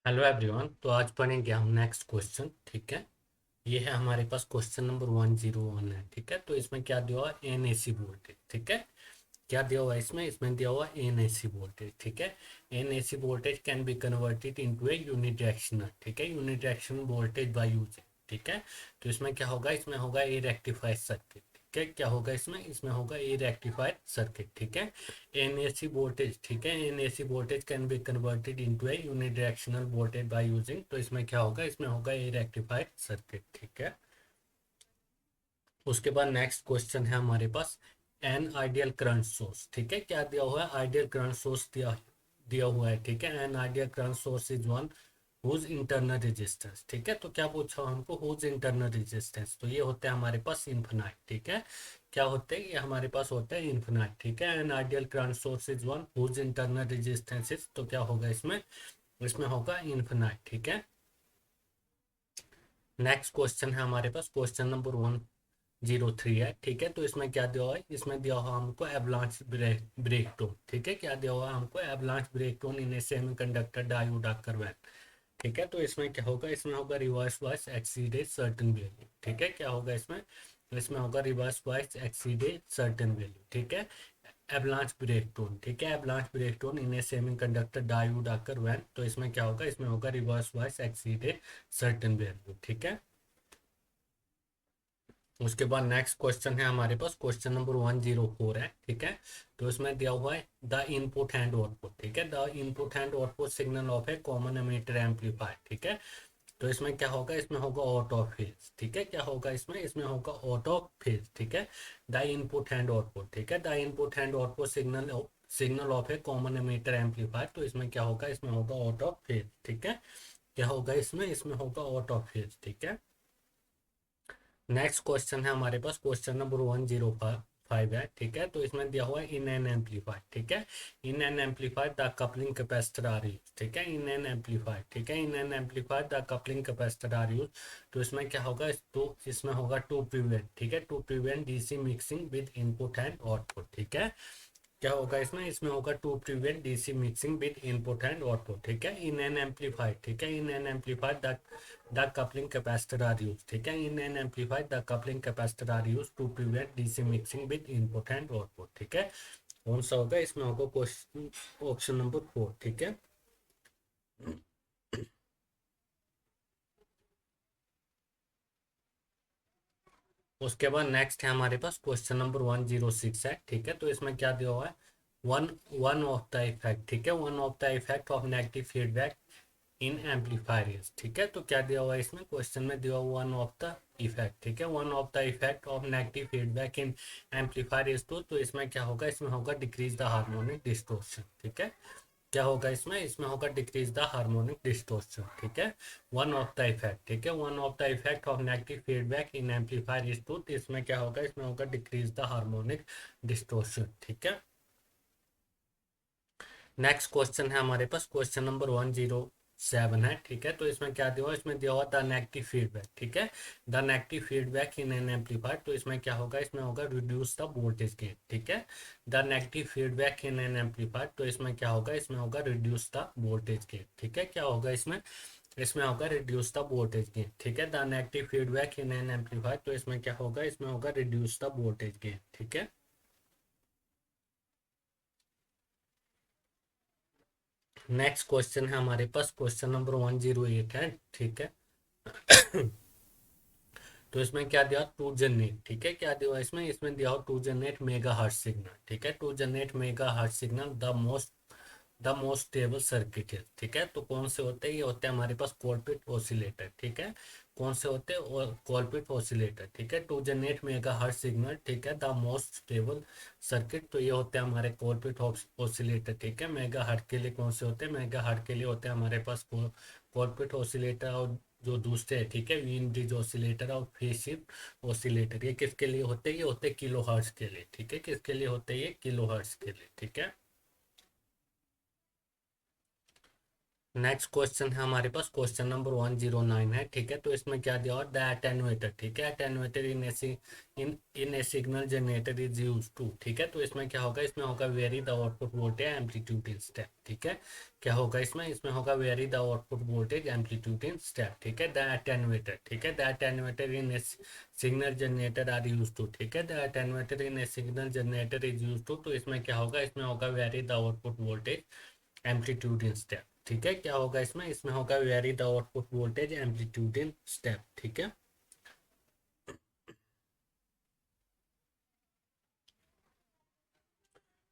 Hello everyone. तो आज पढ़ेंगे हम नेक्स्ट क्वेश्चन। ठीक है, ये है हमारे पास क्वेश्चन नंबर 101 है। ठीक है, तो इसमें क्या दिया हुआ है, एन एसी वोल्टेज। ठीक है, क्या दिया हुआ है इसमें दिया हुआ एन एसी वोल्टेज। ठीक है, N AC voltage can be converted into A unidirectional. ठीक है, यूनिडायरेक्शनल वोल्टेज बाय यूजिंग। ठीक है, तो इसमें क्या होगा, इसमें होगा ए रेक्टिफाइड सर्किट। ठीक है, क्या होगा इसमें होगा ए रेक्टिफाइड सर्किट। ठीक है, एन एसी वोल्टेज। ठीक है, N AC voltage can be converted into A unidirectional voltage by using. तो इसमें क्या होगा, इसमें होगा ए रेक्टिफाइड सर्किट। ठीक है, उसके बाद नेक्स्ट क्वेश्चन है हमारे पास एन आइडियल करंट सोर्स। ठीक है, क्या दिया हुआ है, आइडियल करंट सोर्स दिया दिया हुआ है। ठीक है, an ideal current source is one whose internal resistance. ठीक है, तो क्या पूछा हमको, हुज इंटरनल रेजिस्टेंस। तो ये होते हैं हमारे पास इन्फिनाइट। ठीक है, क्या होते हैं ये हमारे पास होते हैं इन्फिनाइट। ठीक है, an ideal current source is one whose internal resistance is, तो क्या होगा इसमें, इसमें होगा इन्फिनाइट। ठीक है, नेक्स्ट क्वेश्चन है हमारे पास क्वेश्चन नंबर 103 है। ठीक है, तो इसमें क्या दिया हुआ है, इसमें दिया हुआ हमको एवलांच ब्रेक टोन। ठीक है, क्या दिया हुआ है हमको, avalanche breakdown in a semiconductor diode occur when. ठीक है, तो इसमें क्या होगा, इसमें होगा reverse bias exceeded certain value. ठीक है, क्या होगा इसमें, इसमें होगा reverse bias exceeded certain value. ठीक है, एवलांच ब्रेक टोन। ठीक है, avalanche breakdown in a semiconductor diode occur when. तो इसमें क्या होगा, इसमें होगा reverse bias exceeded certain value. ठीक है, उसके बाद नेक्स्ट क्वेश्चन है हमारे पास क्वेश्चन नंबर 104 है। ठीक है, तो इसमें दिया हुआ है द इनपुट एंड आउटपुट। ठीक है, the input and output signal of A common ammeter amplifier. ठीक है, तो इसमें क्या होगा, इसमें होगा आउट ऑफ फेज। ठीक है, क्या होगा इसमें होगा आउट ऑफ फेज। ठीक है, द इनपुट एंड आउटपुट। ठीक है, the input and output signal of A common ammeter amplifier. तो इसमें क्या होगा, इसमें होगा आउट ऑफ फेज। ठीक है, क्या होगा इसमें होगा आउट ऑफ फेज। ठीक है, नेक्स्ट क्वेश्चन है हमारे पास क्वेश्चन नंबर 105 है। ठीक है, तो इसमें दिया हुआ है इन एन एम्पलीफायर। ठीक है, in an amplifier the coupling capacitor are use. ठीक है, इन एन एम्पलीफायर। ठीक है, in an amplifier the coupling capacitor are use. तो इसमें क्या होगा, तो इसमें होगा टू प्रिवेंट। ठीक है, to prevent DC mixing with input and output. ठीक है, क्या होगा इसमें होगा to prevent DC mixing with input and output. ठीक है, इन एन एम्पलीफायर। ठीक है, in an amplifier the coupling capacitor are use. ठीक है, in an amplifier the coupling capacitor are use to prevent DC mixing with input and output. ठीक है, कौन सा होगा, इसमें होगा क्वेश्चन ऑप्शन नंबर 4। ठीक है, उसके बाद नेक्स्ट है हमारे पास क्वेश्चन नंबर 106 है। ठीक है, तो इसमें क्या दिया हुआ है, one one of the effect. ठीक है, one of the effect of negative feedback in amplifiers. ठीक है, तो क्या दिया हुआ है इसमें, क्वेश्चन में दिया हुआ वन ऑफ द इफेक्ट। ठीक है, one of the effect of negative feedback in amplifiers. तो इसमें क्या होगा, इसमें होगा डिक्रीज द हार्मोनिक डिस्टोर्शन। ठीक है, क्या होगा इसमें होगा डिक्रीज द हार्मोनिक डिस्टोर्शन। ठीक है, वन ऑफ द इफेक्ट। ठीक है, one of the effect of negative feedback in amplifier is to, इसमें क्या होगा, इसमें होगा डिक्रीज द हार्मोनिक डिस्टोर्शन। ठीक है, नेक्स्ट क्वेश्चन है हमारे पास क्वेश्चन नंबर 107 है। ठीक है, तो इसमें क्या दिया हुआ है, इसमें दिया हुआ द नेगेटिव फीडबैक। ठीक है, the negative feedback in an amplifier. तो इसमें क्या होगा, इसमें होगा रिड्यूस द वोल्टेज गेन। ठीक है, the negative feedback in an amplifier. तो इसमें क्या होगा, इसमें होगा रिड्यूस द वोल्टेज गेन। ठीक है, क्या होगा इसमें होगा रिड्यूस द वोल्टेज गेन। ठीक है, the negative feedback in an amplifier. तो इसमें क्या होगा, इसमें होगा रिड्यूस द वोल्टेज गेन। ठीक है, नेक्स्ट क्वेश्चन है हमारे पास क्वेश्चन नंबर 108 है। ठीक है, तो इसमें क्या दिया, टू जनरेट। ठीक है, क्या दिया इसमें, इसमें दिया हो to generate megahertz signal. ठीक है, to generate megahertz signal the most stable circuit है। ठीक है, तो कौन से होते हैं, ये होते हैं हमारे पास कोलपिट ऑसिलेटर। ठीक है, कौन से होते हैं, कोलपिट ऑसिलेटर। ठीक है, to generate megahertz signal. ठीक है, द मोस्ट स्टेबल सर्किट। तो ये होते हैं हमारे कोलपिट ऑसिलेटर। ठीक है, मेगा हर्ट के लिए कौन से होते हैं, मेगा हर्ट के लिए होते हैं हमारे पास कोलपिट ऑसिलेटर। और जो दूसरे है, ठीक है, वीन ब्रिज ऑसिलेटर और फेज शिफ्ट ऑसिलेटर, ये किसके लिए होते हैं, ये होते हैं किलो हर्ट्ज के लिए। ठीक है, किसके लिए होते हैं, ये किलो हर्ट्ज के लिए। ठीक है, नेक्स्ट क्वेश्चन है हमारे पास क्वेश्चन नंबर 109 है, ठीक है। तो इसमें क्या दिया हुआ, द एटेन्यूएटर, ठीक है, attenuator in a signal generator is use to, ठीक है। तो इसमें क्या होगा, इसमें होगा vary the output voltage amplitude in step, ठीक है। क्या होगा इसमें, इसमें होगा vary the output voltage amplitude in step, ठीक है। द एटेन्यूएटर, ठीक है, the attenuator in a signal generator are use to, ठीक है। The attenuator in a signal generator is use to, तो इसमें क्या होगा, इसमें होगा vary the output voltage amplitude in step, ठीक है। क्या होगा इसमें, इसमें होगा vary the output voltage amplitude in step, ठीक है।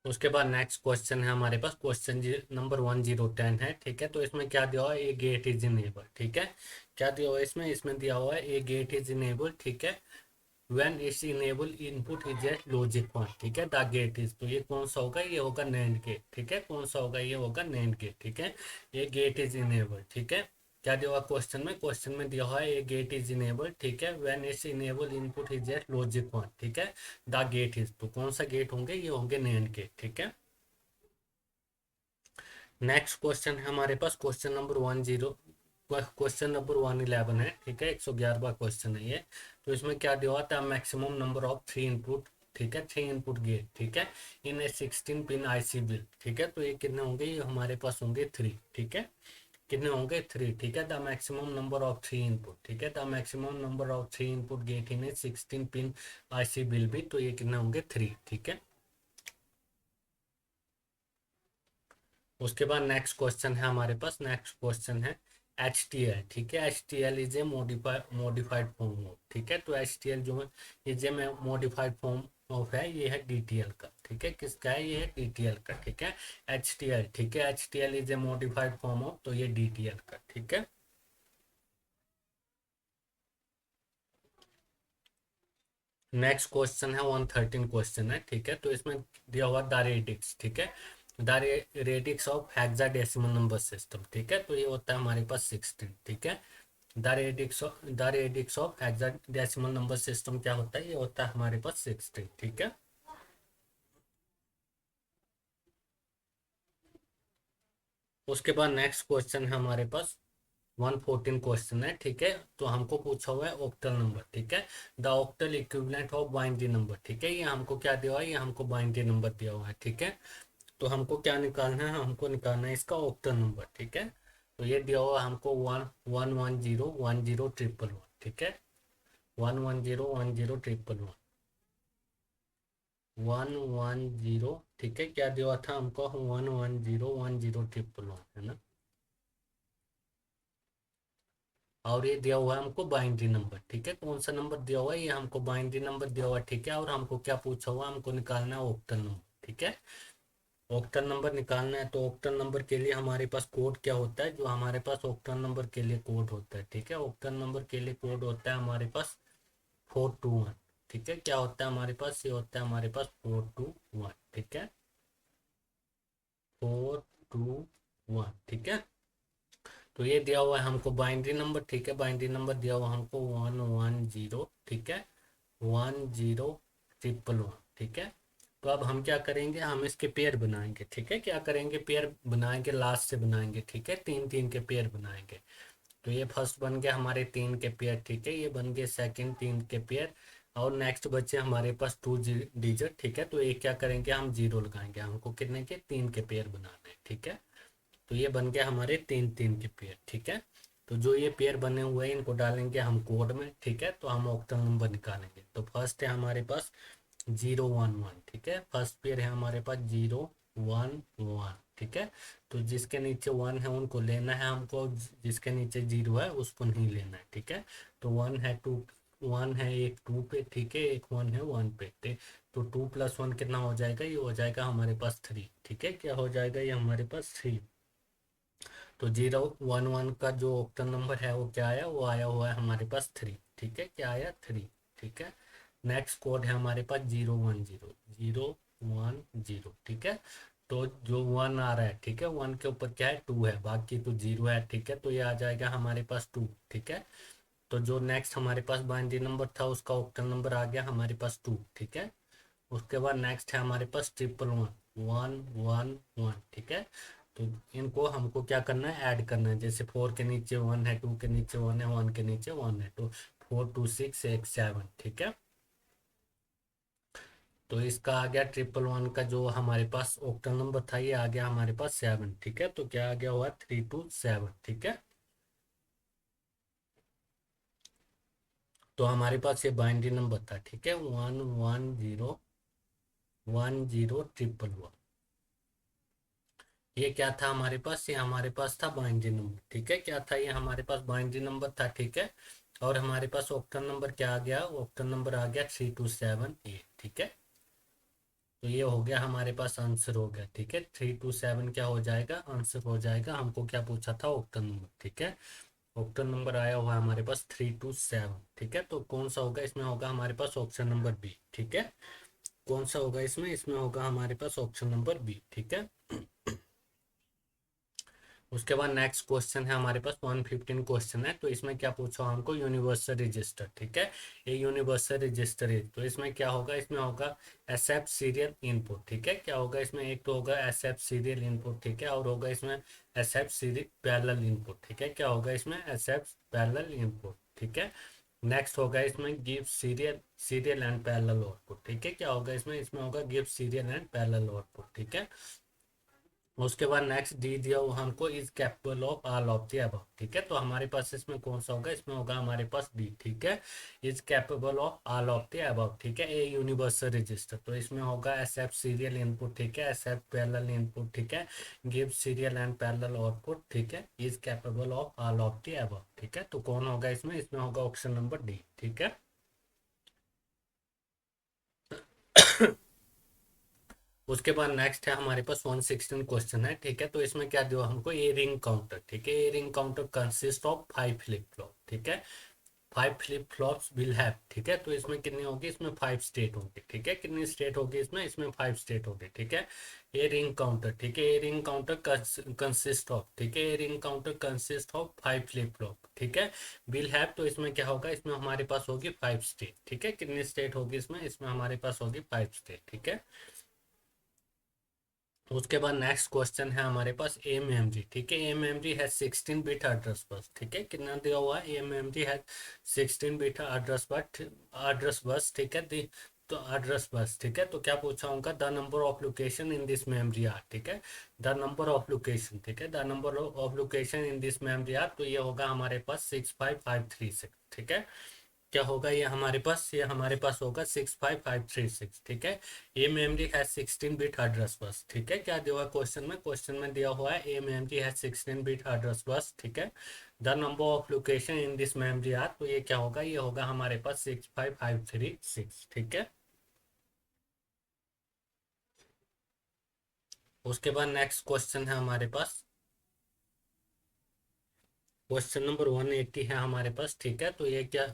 उसके बाद नेक्स्ट क्वेश्चन है हमारे पास क्वेश्चन नंबर 1010 है, ठीक है। तो इसमें क्या दिया हुआ है, ए गेट इज इनेबल, ठीक है। क्या दिया हुआ है इसमें, इसमें दिया हुआ है ए गेट इज इनेबल, ठीक है, when its enable input is at logic 1, ठीक है, द गेट इज, तो ये कौन सा होगा, ये होगा नैंड गेट, ठीक है। कौन सा होगा, ये होगा नैंड गेट, ठीक है। ये गेट इज इनेबल, ठीक है। क्या दिया हुआ क्वेश्चन में, क्वेश्चन में दिया हुआ है ये गेट इज इनेबल, ठीक है, when its enable input is at logic 1, ठीक है, द गेट इज, तो कौन सा गेट होंगे, ये होंगे नैंड गेट, ठीक है। नेक्स्ट क्वेश्चन है हमारे पास क्वेश्चन नंबर 111 है, ठीक है, 111वां क्वेश्चन है ये। तो इसमें क्या दिया हुआ था, मैक्सिमम नंबर ऑफ 3 इनपुट, ठीक है, 3 इनपुट गेट, ठीक है, in A 16 pin IC bill, ठीक है। तो ये कितने होंगे, ये हमारे पास होंगे 3, ठीक है, कितने होंगे 3, ठीक है। The maximum number of 3 input, ठीक है, the maximum number of 3 input get in A 16 pin IC bill भी, तो ये कितने होंगे 3, ठीक है। उसके बाद नेक्स्ट क्वेश्चन है हमारे पास, नेक्स्ट क्वेश्चन है एच टी एल, ठीक है। H T L is a modified form of, ठीक है। तो एच टी एल जो है ये जो मॉडिफाइड फॉर्म ऑफ है, ये है डी टी एल का, ठीक है। किसका है, ये है डी टी एल का, ठीक है। एच टी एल, ठीक है, H T L is a modified form of, तो ये डी टी एल का, ठीक है। नेक्स्ट क्वेश्चन है 113 क्वेश्चन है, ठीक है। तो इसमें दिया हुआ द रेडिक्स, ठीक है, the radix of hexadecimal number system, ठीक है। तो ये होता है हमारे पास 16, ठीक है। The radix of hexadecimal number system क्या होता है, ये होता है हमारे पास 16, ठीक है। उसके बाद नेक्स्ट क्वेश्चन है हमारे पास 114 क्वेश्चन है, ठीक है। तो हमको पूछा हुआ है ऑक्टल नंबर, ठीक है, the octal equivalent of binary number, ठीक है। ये हमको क्या दिया हुआ है, ये हमको बाइनरी नंबर दिया हुआ है, ठीक है। तो हमको क्या निकालना है, हमको निकालना है इसका ऑक्टल नंबर, ठीक है। तो ये दिया हुआ है हमको 1 1 1 0 1 0 1 1, ठीक है, 1 1 0 1 0 1 1 1 1 0, ठीक है। क्या दिया हुआ था हमको, 1 1 0 1 0 1 है ना। और ये दिया हुआ है हमको बाइनरी नंबर, ठीक है। कौन सा नंबर दिया हुआ है, ये हमको बाइनरी नंबर दिया हुआ है, ठीक है। और हमको क्या पूछा हुआ, हमको निकालना है ऑक्टल नंबर, ठीक है। ऑक्टल नंबर निकालना है, तो ऑक्टल नंबर के लिए हमारे पास कोड क्या होता है, जो हमारे पास ऑक्टल नंबर के लिए कोड होता है, ठीक है। ऑक्टल नंबर के लिए कोड होता है हमारे पास 421, ठीक है। क्या होता है हमारे पास, ये होता है हमारे पास 421, ठीक है, 421, ठीक है। तो ये दिया हुआ है हमको बाइनरी नंबर, ठीक है, बाइनरी नंबर दिया हुआ हमको 1 1 0, ठीक है, 1 0 1 1, ठीक है। तो अब हम क्या करेंगे, हम इसके पेयर बनाएंगे, ठीक है। क्या करेंगे, पेयर बनाएंगे, लास्ट से बनाएंगे, ठीक है, 3 3 के पेयर बनाएंगे। तो ये फर्स्ट बन गया हमारे 3 के पेयर, ठीक है, ये बन गए सेकंड 3 के पेयर। और नेक्स्ट बचे हमारे पास 2 डिजिट, ठीक है। तो ये क्या करेंगे, हम जीरो लगाएंगे, हमको कितने के 3 के पेयर बनाने हैं, ठीक है। तो ये बन गया हमारे 3 3 के पेयर, ठीक है। तो जो ये पेयर बने हुए हैं इनको डालेंगे हम कोड में, ठीक है। तो हम ऑक्टल नंबर निकालेंगे। तो फर्स्ट है हमारे पास 0 1 1, ठीक है, फर्स्ट पेयर है हमारे पास 0 1 1, ठीक है। तो जिसके नीचे 1 है उनको लेना है हमको, जिसके नीचे 0 है उसको नहीं लेना है, ठीक है। तो 1 है एक 2 पे, ठीक है, एक 1 है 1 पे, ठीक। तो 2 + 1 कितना हो जाएगा, ये हो जाएगा हमारे पास 3, ठीक है। क्या हो जाएगा, ये हमारे पास 3। तो 0 1 1 का जो ऑक्टल नंबर है वो क्या आया, वो आया हुआ है हमारे पास 3, ठीक है। क्या आया, 3, ठीक है। नेक्स्ट कोड है हमारे पास 0 1 0 0 1 0, ठीक है। तो जो 1 आ रहा है, ठीक है, 1 के ऊपर क्या है, 2 है, बाकी तो 0 है, ठीक है। तो ये आ जाएगा हमारे पास 2, ठीक है। तो जो नेक्स्ट हमारे पास बाइनरी नंबर था उसका ऑक्टल नंबर आ गया हमारे पास 2, ठीक है। उसके बाद नेक्स्ट है हमारे पास 1 1 1 1 1, ठीक है। तो इनको हमको क्या करना है, ऐड करना है। जैसे 4 के नीचे 1 है, 2 के नीचे 1 है, 1 के नीचे 1 है, तो 4 2 6 1 7, ठीक है। तो इसका आ गया 111 का जो हमारे पास ऑक्टल नंबर था, ये आ गया हमारे पास 7, ठीक है। तो क्या आ गया हुआ 327, ठीक है। तो हमारे पास ये बाइनरी नंबर था, ठीक है, 110101 ये क्या था हमारे पास, ये हमारे पास था बाइनरी नंबर, ठीक है। क्या था, ये हमारे पास बाइनरी नंबर था, ठीक है। और हमारे पास ऑक्टल नंबर क्या आ गया, ऑक्टल नंबर आ गया 3278, ठीक है। तो ये हो गया हमारे पास आंसर हो गया, ठीक है। 327 क्या हो जाएगा, आंसर हो जाएगा। हमको क्या पूछा था, ऑक्टल नंबर, ठीक है। ऑक्टल नंबर आया हुआ है हमारे पास 327, ठीक है। तो कौन सा होगा इसमें, होगा हमारे पास ऑप्शन नंबर बी, ठीक है। कौन सा होगा इसमें, इसमें होगा हमारे पास ऑप्शन नंबर बी, ठीक है। उसके बाद नेक्स्ट क्वेश्चन है हमारे पास 115 क्वेश्चन है। तो इसमें क्या पूछा हमको, यूनिवर्सल रजिस्टर, ठीक है। ये यूनिवर्सल रजिस्टर है, तो इसमें क्या होगा, इसमें होगा एक्सेप्ट सीरियल इनपुट, ठीक है। क्या होगा इसमें, एक तो होगा एक्सेप्ट सीरियल इनपुट, ठीक है, और होगा इसमें एक्सेप्ट सीरियल पैरेलल इनपुट, ठीक है। क्या होगा इसमें, एक्सेप्ट पैरेलल इनपुट, ठीक है। नेक्स्ट होगा इसमें give serial serial and parallel output, ठीक है। क्या होगा इसमें, इसमें होगा give serial and parallel output, ठीक है। उसके बाद नेक्स्ट डी दिया हुआ हमको is capable of all of the above, ठीक है। तो हमारे पास इसमें कौन सा होगा, इसमें होगा हमारे पास डी, ठीक है। Is capable of all of the above, ठीक है। ए यूनिवर्सल रजिस्टर, तो इसमें होगा एक्सेप्ट सीरियल इनपुट, ठीक है, एक्सेप्ट पैरेलल इनपुट, ठीक है, give serial and parallel output, ठीक है, is capable of all of the above, ठीक है। तो कौन होगा इसमें, इसमें होगा ऑप्शन नंबर डी, ठीक है। उसके बाद नेक्स्ट है हमारे पास 116 क्वेश्चन है, ठीक है। तो इसमें क्या दिया हमको, ए रिंग काउंटर, ठीक है। A ring counter consist of 5 flip flop, ठीक है। 5 फ्लिप फ्लॉप्स विल हैव, ठीक है। तो इसमें कितनी होगी, इसमें 5 स्टेट होगी, ठीक है। कितनी स्टेट होगी इसमें, इसमें 5 स्टेट होगी, ठीक है। ए रिंग काउंटर, ठीक है, a ring counter consist of, ठीक है, a ring counter consist of 5 flip flop, ठीक है। विल हैव, तो इसमें क्या होगा, इसमें हमारे पास होगी 5 स्टेट, ठीक है। कितनी स्टेट होगी इसमें, इसमें हमारे पास होगी 5 स्टेट, ठीक है। उसके बाद नेक्स्ट क्वेश्चन है हमारे पास एम एम जी, ठीक है। एम एम जी है 16 बिट एड्रेस बस, ठीक है। कितना दिया हुआ है, एम एम जी है 16 बिट एड्रेस बस, ठीक है। तो एड्रेस बस, ठीक है। तो क्या पूछा होगा, the number of location in this memory are, ठीक है। द नंबर ऑफ लोकेशन, ठीक है, the number of location in this memory are, तो ये होगा हमारे पास 65536, ठीक है। क्या होगा ये हमारे पास, ये हमारे पास होगा 65536, ठीक है। ए मेमोरी है 16 बिट एड्रेस बस, ठीक है। क्या दिया हुआ है क्वेश्चन में, क्वेश्चन में दिया हुआ है ए मेमोरी है 16 बिट एड्रेस बस, ठीक है। The number of location in this memory are, तो ये क्या होगा, ये होगा हमारे पास 65536, ठीक है। उसके बाद नेक्स्ट क्वेश्चन है हमारे पास क्वेश्चन नंबर 180 है हमारे पास, ठीक है। तो ये क्या,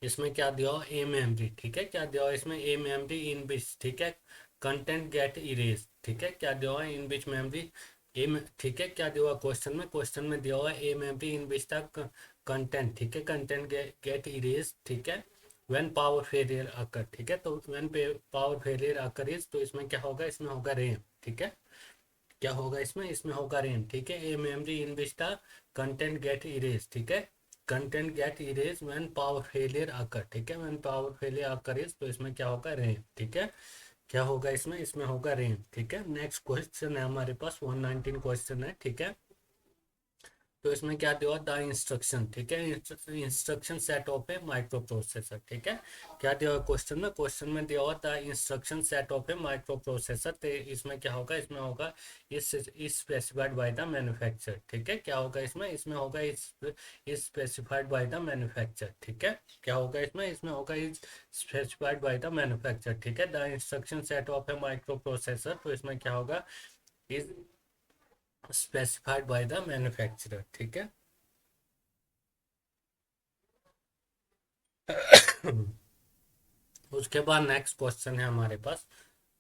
इसमें क्या दिया हुआ, एम एम डी, ठीक है। क्या दिया हुआ इसमें, एम एम डी इन बिच, ठीक है, कंटेंट गेट इरेज, ठीक है। क्या दिया हुआ इन बिच मेमोरी एम, ठीक है। क्या दिया हुआ क्वेश्चन में, क्वेश्चन में दिया हुआ एम एम डी इन बिच तक कंटेंट, ठीक है, कंटेंट गेट इरेज, ठीक है, व्हेन पावर फेलियर अकर, ठीक है। तो when power failure occur is, तो इसमें क्या होगा, इसमें होगा रैम, ठीक है। क्या होगा इसमें, इसमें होगा रैम, ठीक है। A memory in which the content get erase, ठीक है, content get erase when power failure occur, ठीक है, when power failure occur is, तो इसमें क्या होगा, रैम, ठीक है। क्या होगा इसमें, इसमें होगा रैम, ठीक है। नेक्स्ट क्वेश्चन है हमारे पास 119 क्वेश्चन है, ठीक है। तो इसमें क्या दिया द इंस्ट्रक्शन, ठीक है, instruction set of A micro processor, ठीक है। क्या दिया हुआ क्वेश्चन में, क्वेश्चन में दिया हुआ the instruction set of A micro processor, तो इसमें क्या होगा, इसमें होगा इस स्पेसिफाइड बाय द मैन्युफैक्चर, ठीक है। क्या होगा इसमें, इसमें होगा इस स्पेसिफाइड बाय द मैन्युफैक्चर, ठीक है। क्या होगा इसमें, इसमें होगा is specified by the manufacture, ठीक है। The instruction set of A micro processor, तो इसमें क्या होगा, is specified by the manufacturer, ठीक है। उसके बाद नेक्स्ट क्वेश्चन है हमारे पास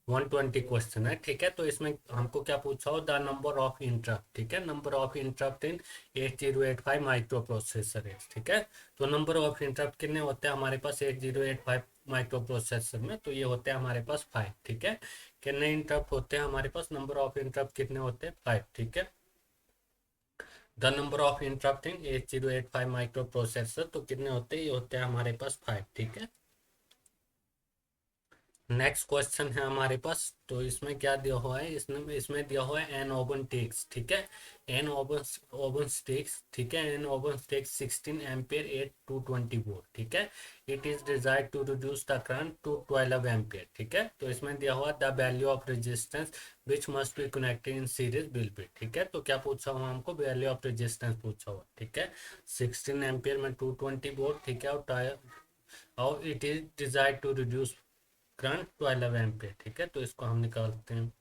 120 क्वेश्चन है, ठीक है। तो इसमें हमको क्या पूछा हो, द नंबर ऑफ इंटरप्ट, ठीक है, number of interrupt in 8085 micro processor है, ठीक है। तो नंबर ऑफ इंटरप्ट कितने होते हैं हमारे पास 8085 माइक्रो प्रोसेसर में, तो ये होते हैं हमारे पास 5, ठीक है। कितने इंटरप्ट होते हैं हमारे पास, नंबर ऑफ इंटरप्ट कितने होते हैं, 5, ठीक है। The number of interrupt in 8085 micro processor, तो कितने होते हैं, ये होते हैं हमारे पास 5, ठीक है। नेक्स्ट क्वेश्चन है हमारे पास, तो इसमें क्या दिया हुआ है, इसमें दिया हुआ है एन ओवन टेक्स, ठीक है। एन ओवन टेक्स, ठीक है, an oven takes 16 ampere at 220 volt, ठीक है। It is desired to reduce the current to 12 ampere, ठीक है। तो इसमें दिया हुआ the value of resistance which must be connected in series will be, ठीक है। तो क्या पूछा हुआ हमको, वैल्यू ऑफ रेजिस्टेंस पूछा हुआ, ठीक है। 16 एम्पियर में 220 वोल्ट, ठीक है, और it is desired to reduce current 12 ampere, ठीक है। तो इसको हम निकालते हैं,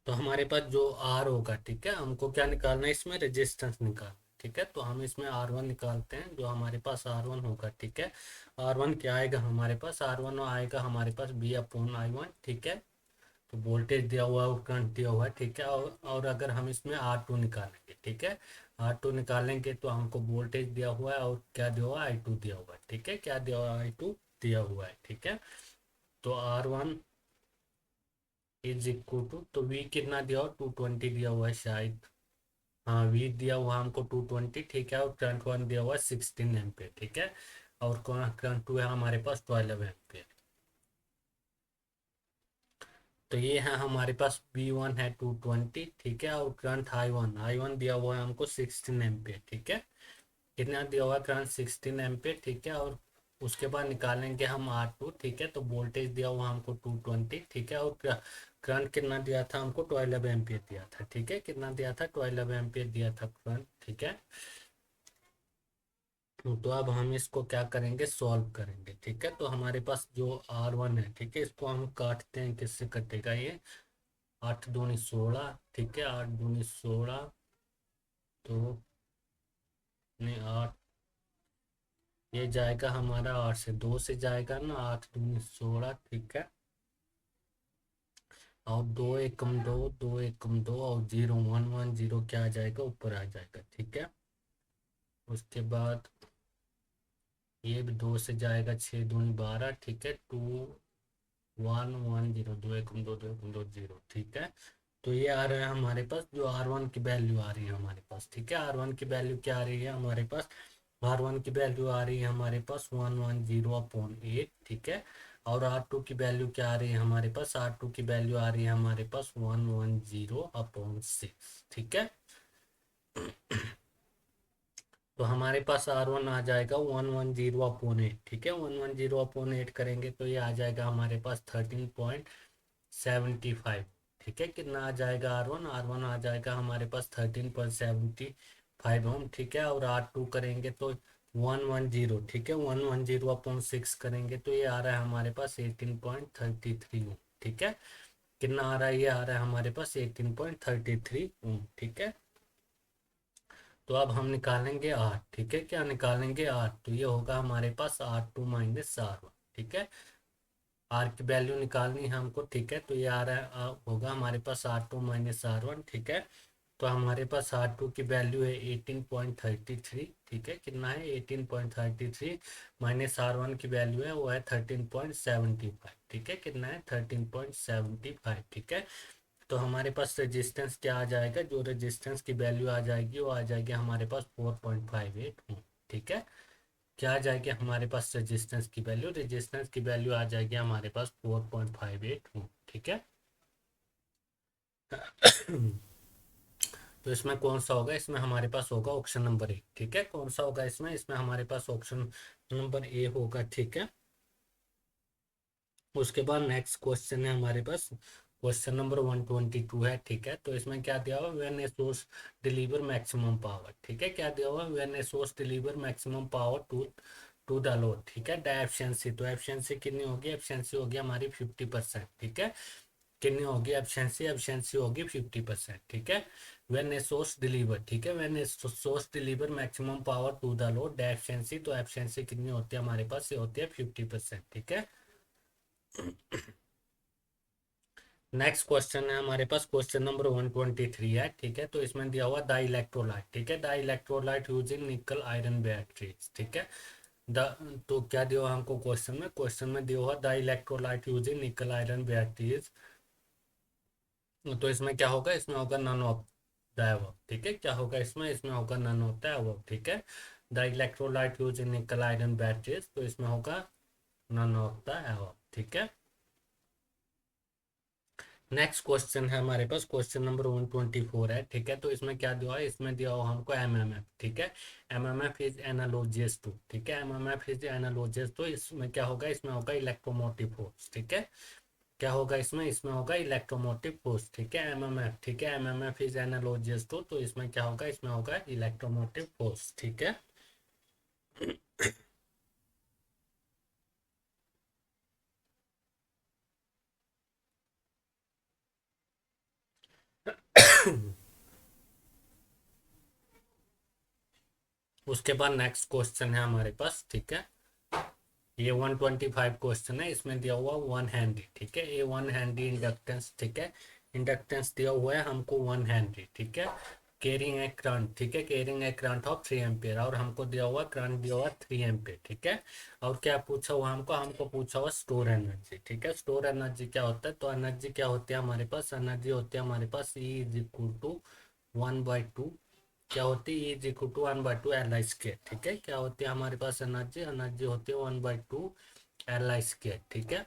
तो हमारे पास जो आर होगा, ठीक है, हमको क्या निकालना है, इसमें रेजिस्टेंस निकाल, ठीक है। तो हम इसमें R1 निकालते हैं, जो हमारे पास R1 होगा, ठीक है। R1 क्या आएगा हमारे पास, R1 आएगा हमारे पास B/I1, ठीक है। तो वोल्टेज दिया हुआ है और करंट दिया हुआ है, ठीक है। और अगर हम इसमें R2 निकालेंगे, ठीक है, R2 निकालेंगे तो हमको वोल्टेज दिया हुआ है और क्या दिया हुआ है, I2 दिया हुआ है, ठीक है। क्या दिया हुआ है, I2 दिया हुआ है, ठीक है। तो R1 इज इक्वल टू, तो V कितना दिया हुआ, 220 दिया हुआ है शायद, हाँ V दिया हुआ हमको 220, ठीक है। और करंट वन दिया हुआ है 16 एम्पियर, ठीक है। और करंट टू है हमारे पास 12 एम्पियर। तो ये है हमारे पास V1 है 220, ठीक है। और करंट I1 दिया हुआ है हमको 16 एम्पियर, ठीक है। कितना दिया हुआ है करंट, 16 एम्पियर, ठीक है। और उसके बाद निकालेंगे हम R2, ठीक है। तो वोल्टेज दिया हुआ हमको 220, ठीक है। और करंट कितना दिया था हमको, 12 एम्पियर दिया था, ठीक है। कितना दिया था, 12 एम्पियर दिया था करंट, ठीक है। तो अब हम इसको क्या करेंगे, सॉल्व करेंगे, ठीक है। तो हमारे पास जो R1 है, ठीक है, इसको हम काटते हैं, किससे कटेगा ये, 8 दूनी 16, ठीक है, 8 दूनी 16, तो नहीं 8, ये जाएगा हमारा 8 से 2 से जाएगा ना, 8 दूनी 16, ठीक है। और 2 एकम 2, 2 एकम 2, और 0 1 1 0 क्या आ जाएगा, ऊपर आ जाएगा, ठीक है। उसके बाद ये भी 2 से जाएगा, 6 दूनी 12, ठीक है, 2 1 1 0, 2 एकम 2, 2 एकम 2 0, ठीक है। तो ये आ रहा है हमारे पास, जो R1 की वैल्यू आ रही है हमारे पास, ठीक है। R1 की वैल्यू क्या आ रही है हमारे पास, R1 की वैल्यू आ रही है हमारे पास 110/8, ठीक है। और R2 की वैल्यू क्या आ रही है हमारे पास, R2 की वैल्यू आ रही है हमारे पास 110/6, ठीक है। तो हमारे पास R1 आ जाएगा 110/8, ठीक है। 110/8 करेंगे तो ये आ जाएगा हमारे पास 13.75, ठीक है। कितना आ जाएगा R1 आ जाएगा हमारे पास 13.75 ओम, ठीक है। और R2 करेंगे तो 110, ठीक है, 110/6 करेंगे तो ये आ रहा है हमारे पास 18.33 ओम, ठीक है। कितना आ रहा है, ये आ रहा है हमारे पास 18.33 ओम, ठीक है। तो अब हम निकालेंगे R, ठीक है। क्या निकालेंगे R, तो ये होगा हमारे पास R2 माइनस R1, ठीक है। आर की वैल्यू निकालनी है हमको, ठीक है। तो ये आ रहा है होगा हमारे पास R2 माइनस R1, ठीक है। तो हमारे पास R2 की वैल्यू है 18.33, ठीक है। कितना है, 18.33, माइनस R1 की वैल्यू है वो है 13.75, ठीक है। कितना है, 13.75, ठीक है। तो हमारे पास रेजिस्टेंस क्या आ जाएगा, जो रेजिस्टेंस की वैल्यू आ जाएगी वो आ जाएगी हमारे पास 4.58 ओम, ठीक है। क्या आ जाएगी हमारे पास रेजिस्टेंस की वैल्यू आ जाएगी हमारे पास 4.58 ओम, ठीक है। तो इसमें कौन सा होगा, इसमें हमारे पास होगा ऑप्शन नंबर ए, ठीक है। कौन सा होगा इसमें, इसमें हमारे पास ऑप्शन नंबर ए होगा, ठीक है। उसके बाद नेक्स्ट क्वेश्चन है हमारे पास, क्वेश्चन नंबर 122 है, ठीक है। तो इसमें क्या दिया हुआ, when a source deliver maximum power, ठीक है। क्या दिया हुआ, when a source deliver maximum power to the load, ठीक है। द एफिशिएंसी, तो एफिशिएंसी कितनी होगी, एफिशिएंसी होगी हमारी 50%, ठीक है। कितनी होगी एफिशिएंसी, एफिशिएंसी होगी 50%, ठीक है। व्हेन ए सोर्स डिलीवर, ठीक है, when a source deliver maximum power to the load, the efficiency, तो एफिशिएंसी कितनी होती है हमारे पास, ये होती है 50%, ठीक है। नेक्स्ट क्वेश्चन है हमारे पास, क्वेश्चन नंबर 123 है, ठीक है। तो इसमें दिया हुआ द इलेक्ट्रोलाइट, ठीक है, द इलेक्ट्रोलाइट यूजिंग निकल आयरन बैटरीज, ठीक है। द तो क्या दिया हुआ हमको क्वेश्चन में दिया हुआ द इलेक्ट्रोलाइट यूजिंग निकल आयरन बैटरीज। तो इसमें क्या होगा, इसमें होगा नन ऑफ द अबव, ठीक है। क्या होगा इसमें, इसमें होगा नन ऑफ द अबव, ठीक है। द इलेक्ट्रोलाइट यूजिंग निकल आयरन बैटरीज, तो इसमें होगा नन ऑफ द अबव, ठीक है। नेक्स्ट क्वेश्चन है हमारे पास, क्वेश्चन नंबर 124 है, ठीक है। तो इसमें क्या दिया है, इसमें दिया हुआ हमको एमएमएफ, ठीक है। एमएमएफ इज एनालोजियस टू, ठीक है। एमएमएफ इज एनालोजियस टू, इसमें क्या होगा, इसमें होगा इलेक्ट्रोमोटिव फोर्स, ठीक है। क्या होगा इसमें, इसमें होगा इलेक्ट्रोमोटिव फोर्स, ठीक है। एमएमएफ, ठीक है। एमएमएफ इज एनालोजियस टू, तो इसमें क्या होगा, इसमें होगा इलेक्ट्रोमोटिव फोर्स, ठीक है। उसके बाद नेक्स्ट क्वेश्चन है हमारे पास, ठीक है। ये 125 क्वेश्चन है, इसमें दिया हुआ वन हैंडी, ठीक है। ये वन हैंडी इंडक्टेंस, ठीक है। इंडक्टेंस दिया हुआ है हमको वन हैंडी, ठीक है। कैरिंग ए करंट, ठीक है। Carrying a current of 3 ampere, और हमको दिया हुआ करंट दिया हुआ 3 एम्पियर, ठीक है। और क्या पूछा हुआ हमको, हमको पूछा हुआ स्टोर एनर्जी, ठीक है। स्टोर एनर्जी क्या होता है, तो एनर्जी क्या होती है हमारे पास, एनर्जी होती है हमारे पास ई इज इक्वल टू 1/2, क्या होती है, is equal to 1/2 L I square, ठीक है। क्या होती है हमारे पास एनर्जी, एनर्जी होती है 1/2 एल आई स्क्वायर, ठीक है।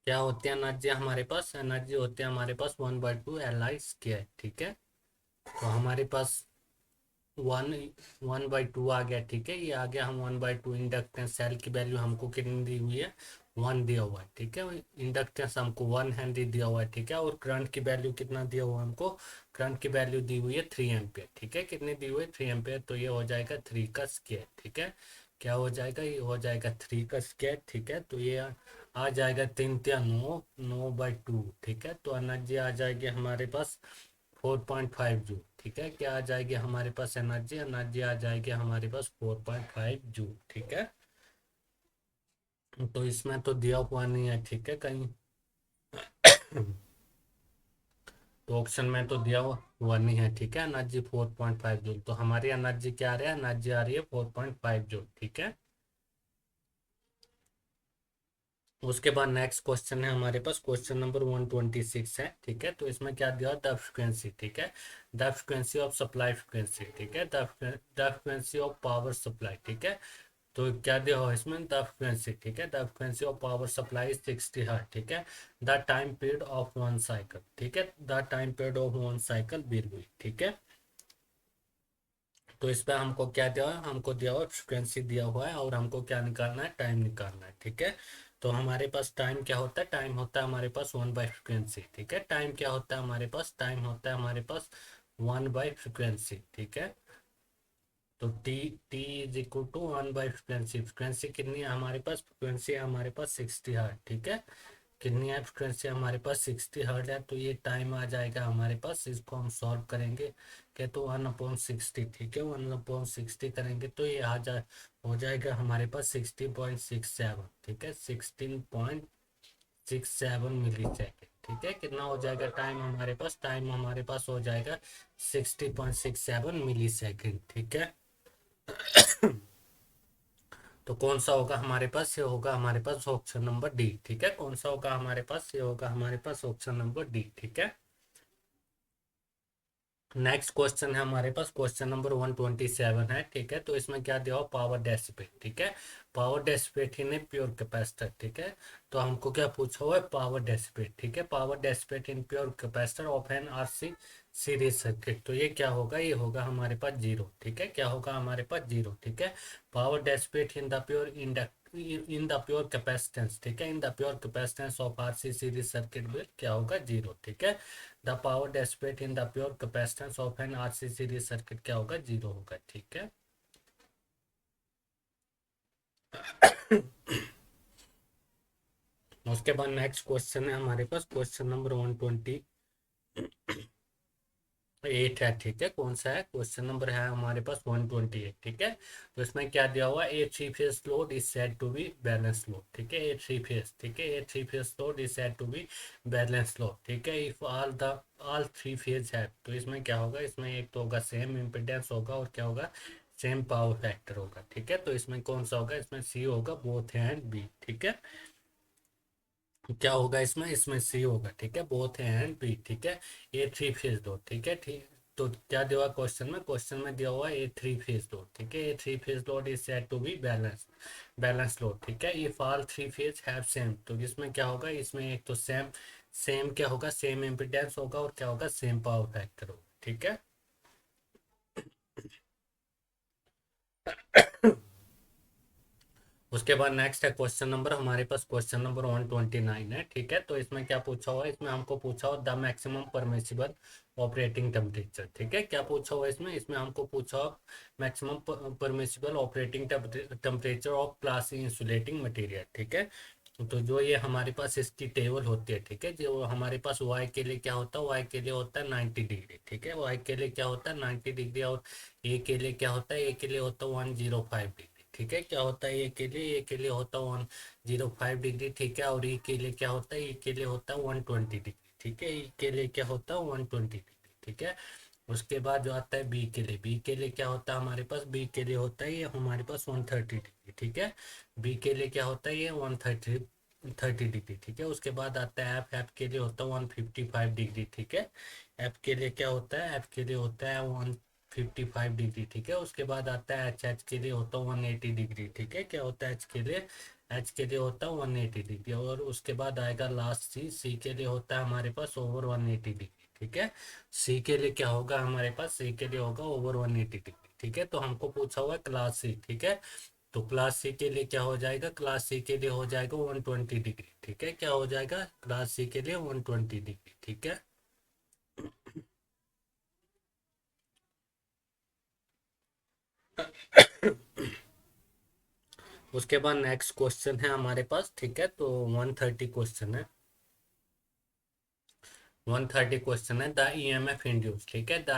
क्या होती है एनर्जी हमारे पास, एनर्जी होती है हमारे पास 1/2 एल आई स्क्वायर, ठीक है। तो हमारे पास वन 1/2 आ गया, ठीक है। ये आ गया, हम 1/2 इंडक्टेंस सेल की वैल्यू हमको कितनी दी हुई है, 1 दिया हुआ है, ठीक है। इंडक्टेंस हमको 1 हेनरी दिया हुआ है, ठीक है। और करंट की वैल्यू कितना दिया हुआ है हमको, करंट की वैल्यू दी हुई है 3 एम्पियर, ठीक है। कितनी दी हुई है, 3 एम्पियर, तो ये हो जाएगा 3 का स्क्वायर, ठीक है। क्या हो जाएगा, ये हो जाएगा 3 का स्क्वायर, ठीक है। तो ये आ जाएगा 3 × 9, 9/2, ठीक है। तो एनर्जी आ जाएगी हमारे पास 4.5 जूल, ठीक है। क्या आ जाएगी हमारे पास एनर्जी, एनर्जी आ जाएगी हमारे पास 4.5 जूल, ठीक है। तो इसमें तो दिया हुआ नहीं है, ठीक है, कहीं। तो ऑप्शन में तो दिया हुआ नहीं है, ठीक है। एनर्जी 4.5 जूल, तो हमारी एनर्जी क्या आ रही है, एनर्जी आ रही है 4.5 जूल, ठीक है। उसके बाद नेक्स्ट क्वेश्चन है हमारे पास, क्वेश्चन नंबर 126 है, ठीक है। तो इसमें क्या दिया, द फ्रिक्वेंसी, ठीक है। The frequency of supply frequency, ठीक है। The frequency of power supply, ठीक है। तो क्या दिया हुआ है इसमें, द फ्रिक्वेंसी, ठीक है। The frequency of power supply 60 hertz, ठीक है। The time period of one cycle, ठीक है। The time period of one cycle will be, ठीक है। तो इस पे हमको क्या दिया हुआ है, हमको दिया हुआ फ्रिक्वेंसी दिया हुआ है, और हमको क्या निकालना है, टाइम निकालना है, ठीक है। तो हमारे पास टाइम क्या होता है, टाइम होता है हमारे पास 1/फ्रिक्वेंसी, ठीक है। टाइम क्या होता है हमारे पास, टाइम होता है हमारे पास 1/फ्रिक्वेंसी, ठीक है। तो T T is equal to frequency, frequency कितनी है हमारे पास, फ्रिक्वेंसी है हमारे पास 60 हर्ट्ज, ठीक है। कितनी है फ्रिक्वेंसी हमारे पास, 60 हर्ट्ज है। तो ये टाइम आ जाएगा हमारे पास, इसको हम सॉल्व करेंगे, क्या तो 1/60, ठीक है। 1/60 करेंगे तो ये हो जाएगा हमारे पास 60.67, ठीक है। 16.67 मिली सेकेंड, ठीक है। कितना हो जाएगा टाइम हमारे पास, टाइम हमारे पास हो जाएगा 60.67 मिली सेकेंड, ठीक है। तो कौन सा होगा हमारे पास, ये होगा हमारे पास ऑप्शन नंबर डी, ठीक है। कौन सा होगा हमारे पास, ये होगा हमारे पास ऑप्शन नंबर डी, ठीक है। नेक्स्ट क्वेश्चन है हमारे पास, क्वेश्चन नंबर 127 है, ठीक है। तो इसमें क्या दिया हो, पावर डेसिपेट, ठीक है। Power dissipate in a pure capacitor, ठीक है। तो हमको क्या पूछा हुआ है, पावर डेसिपेट, ठीक है। Power dissipate in pure capacitor of an RC series circuit, तो ये क्या होगा, ये होगा हमारे पास जीरो, ठीक है। क्या होगा हमारे पास जीरो, ठीक है। Power dissipate in the pure in the pure capacitance, ठीक है। In the pure capacitance of RC series circuit में क्या होगा, जीरो, ठीक है। The power dissipate in the pure capacitance of an RC series circuit क्या होगा, जीरो होगा, ठीक है। उसके बाद नेक्स्ट क्वेश्चन है हमारे पास, क्वेश्चन नंबर 128 है, ठीक है। कौन सा है, क्वेश्चन नंबर है हमारे पास 128, ठीक है। तो इसमें क्या दिया हुआ, a three phase load is said to be balance load, ठीक है। ए थ्री फेज, ठीक है। A three phase load is said to be balance load, ठीक है। इफ ऑल थ्री फेज है, तो इसमें क्या होगा, इसमें एक तो होगा सेम इम्पिडेंस होगा, और क्या होगा, सेम पावर फैक्टर होगा, ठीक है। तो इसमें कौन सा होगा, इसमें सी होगा, बोथ ए एंड बी, ठीक है। क्या होगा इसमें, इसमें सी होगा, ठीक है, बोथ ए एंड बी, ठीक है। ए थ्री फेज लोड, ठीक है, ठीक। तो क्या दिया हुआ क्वेश्चन में, क्वेश्चन में दिया हुआ ए थ्री फेज लोड, ठीक है। A three phase load is said to be balance, balance load, ठीक है। If all three phase have same, तो इसमें क्या होगा, इसमें एक तो सेम, सेम क्या होगा, सेम इम्पिडेंस होगा, और क्या होगा, सेम पावर फैक्टर होगा, ठीक है। उसके बाद नेक्स्ट है क्वेश्चन नंबर, हमारे पास क्वेश्चन नंबर 129 है, ठीक है। तो इसमें क्या पूछा हुआ है, इसमें हमको पूछा हुआ the maximum permissible operating temperature, ठीक है। क्या पूछा हुआ है इसमें, इसमें हमको पूछा हुआ maximum permissible operating temperature of class C insulating material, ठीक है। तो जो ये हमारे पास इसकी टेबल होती है, ठीक है, जो हमारे पास वाई के लिए क्या होता है, वाई के लिए होता है 90 डिग्री, ठीक है, वाई के लिए क्या होता है 90 डिग्री, और ए के लिए क्या होता है, ए के लिए होता है 105 डिग्री, ठीक है। क्या होता है ए के लिए होता है 105 डिग्री, ठीक है। और ई के लिए क्या होता है, ई के लिए होता है 120 डिग्री, ठीक है। ई के लिए क्या होता है 120 डिग्री, ठीक है। उसके बाद जो आता है बी के लिए, बी के लिए क्या होता है हमारे पास, बी के लिए होता है ये हमारे पास 130 डिग्री, ठीक है। बी के लिए क्या होता है ये 130 डिग्री, ठीक है। उसके बाद आता है एफ, एफ के लिए होता है 155 डिग्री, ठीक है। एफ के लिए क्या होता है, एफ के लिए होता है 155 डिग्री, ठीक है। उसके बाद आता है एच, एच के लिए होता है 180 डिग्री, ठीक है। क्या होता है एच के लिए, एच के लिए होता है 180 डिग्री, और उसके बाद आएगा लास्ट सी, सी के लिए होता है हमारे पास ओवर 180 डिग्री, ठीक है। सी के लिए क्या होगा हमारे पास, सी के लिए होगा ओवर 180 डिग्री, ठीक है। तो हमको पूछा हुआ है क्लास सी, ठीक है। तो क्लास सी के लिए क्या हो जाएगा, क्लास सी के लिए हो जाएगा 120 डिग्री, ठीक है। क्या हो जाएगा क्लास सी के लिए 120 डिग्री, ठीक है। उसके बाद नेक्स्ट क्वेश्चन है हमारे पास, ठीक है। तो 130 क्वेश्चन है, 130 क्वेश्चन है, द ईएमएफ इंड्यूस, ठीक है। The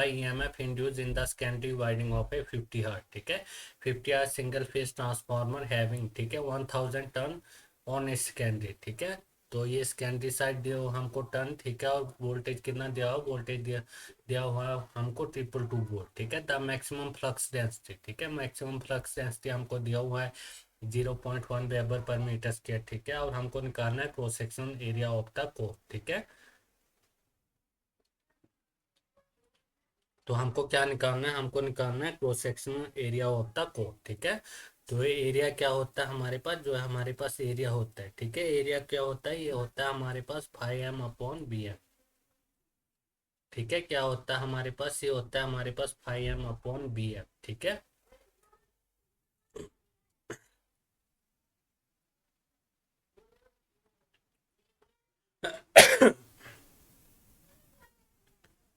EMF induce in the secondary winding of A 50 hertz, ठीक है, 50 hertz single phase transformer having, ठीक है, 1000 टर्न ऑन ए सेकेंडरी, ठीक है। तो ये सेकेंडरी साइड दिया हुआ हमको टर्न, ठीक है, और वोल्टेज कितना दिया हुआ, वोल्टेज दिया दिया हुआ हमको 222 वोल्ट, ठीक है। द मैक्सिमम फ्लक्स डेंसिटी, ठीक है, मैक्सिमम फ्लक्स डेंसिटी हमको दिया हुआ है 0.1 वेबर पर मीटर स्क्वायर, ठीक है। और हमको निकालना है cross section area of the core, ठीक है। तो हमको क्या निकालना है, हमको निकालना है cross section area of the core, ठीक है। तो ये एरिया क्या होता है हमारे पास, जो है हमारे पास एरिया होता है, ठीक है। एरिया क्या होता है, ये होता है हमारे पास 5m/bm, ठीक है। क्या होता है हमारे पास, ये होता है हमारे पास 5m/bm, ठीक है।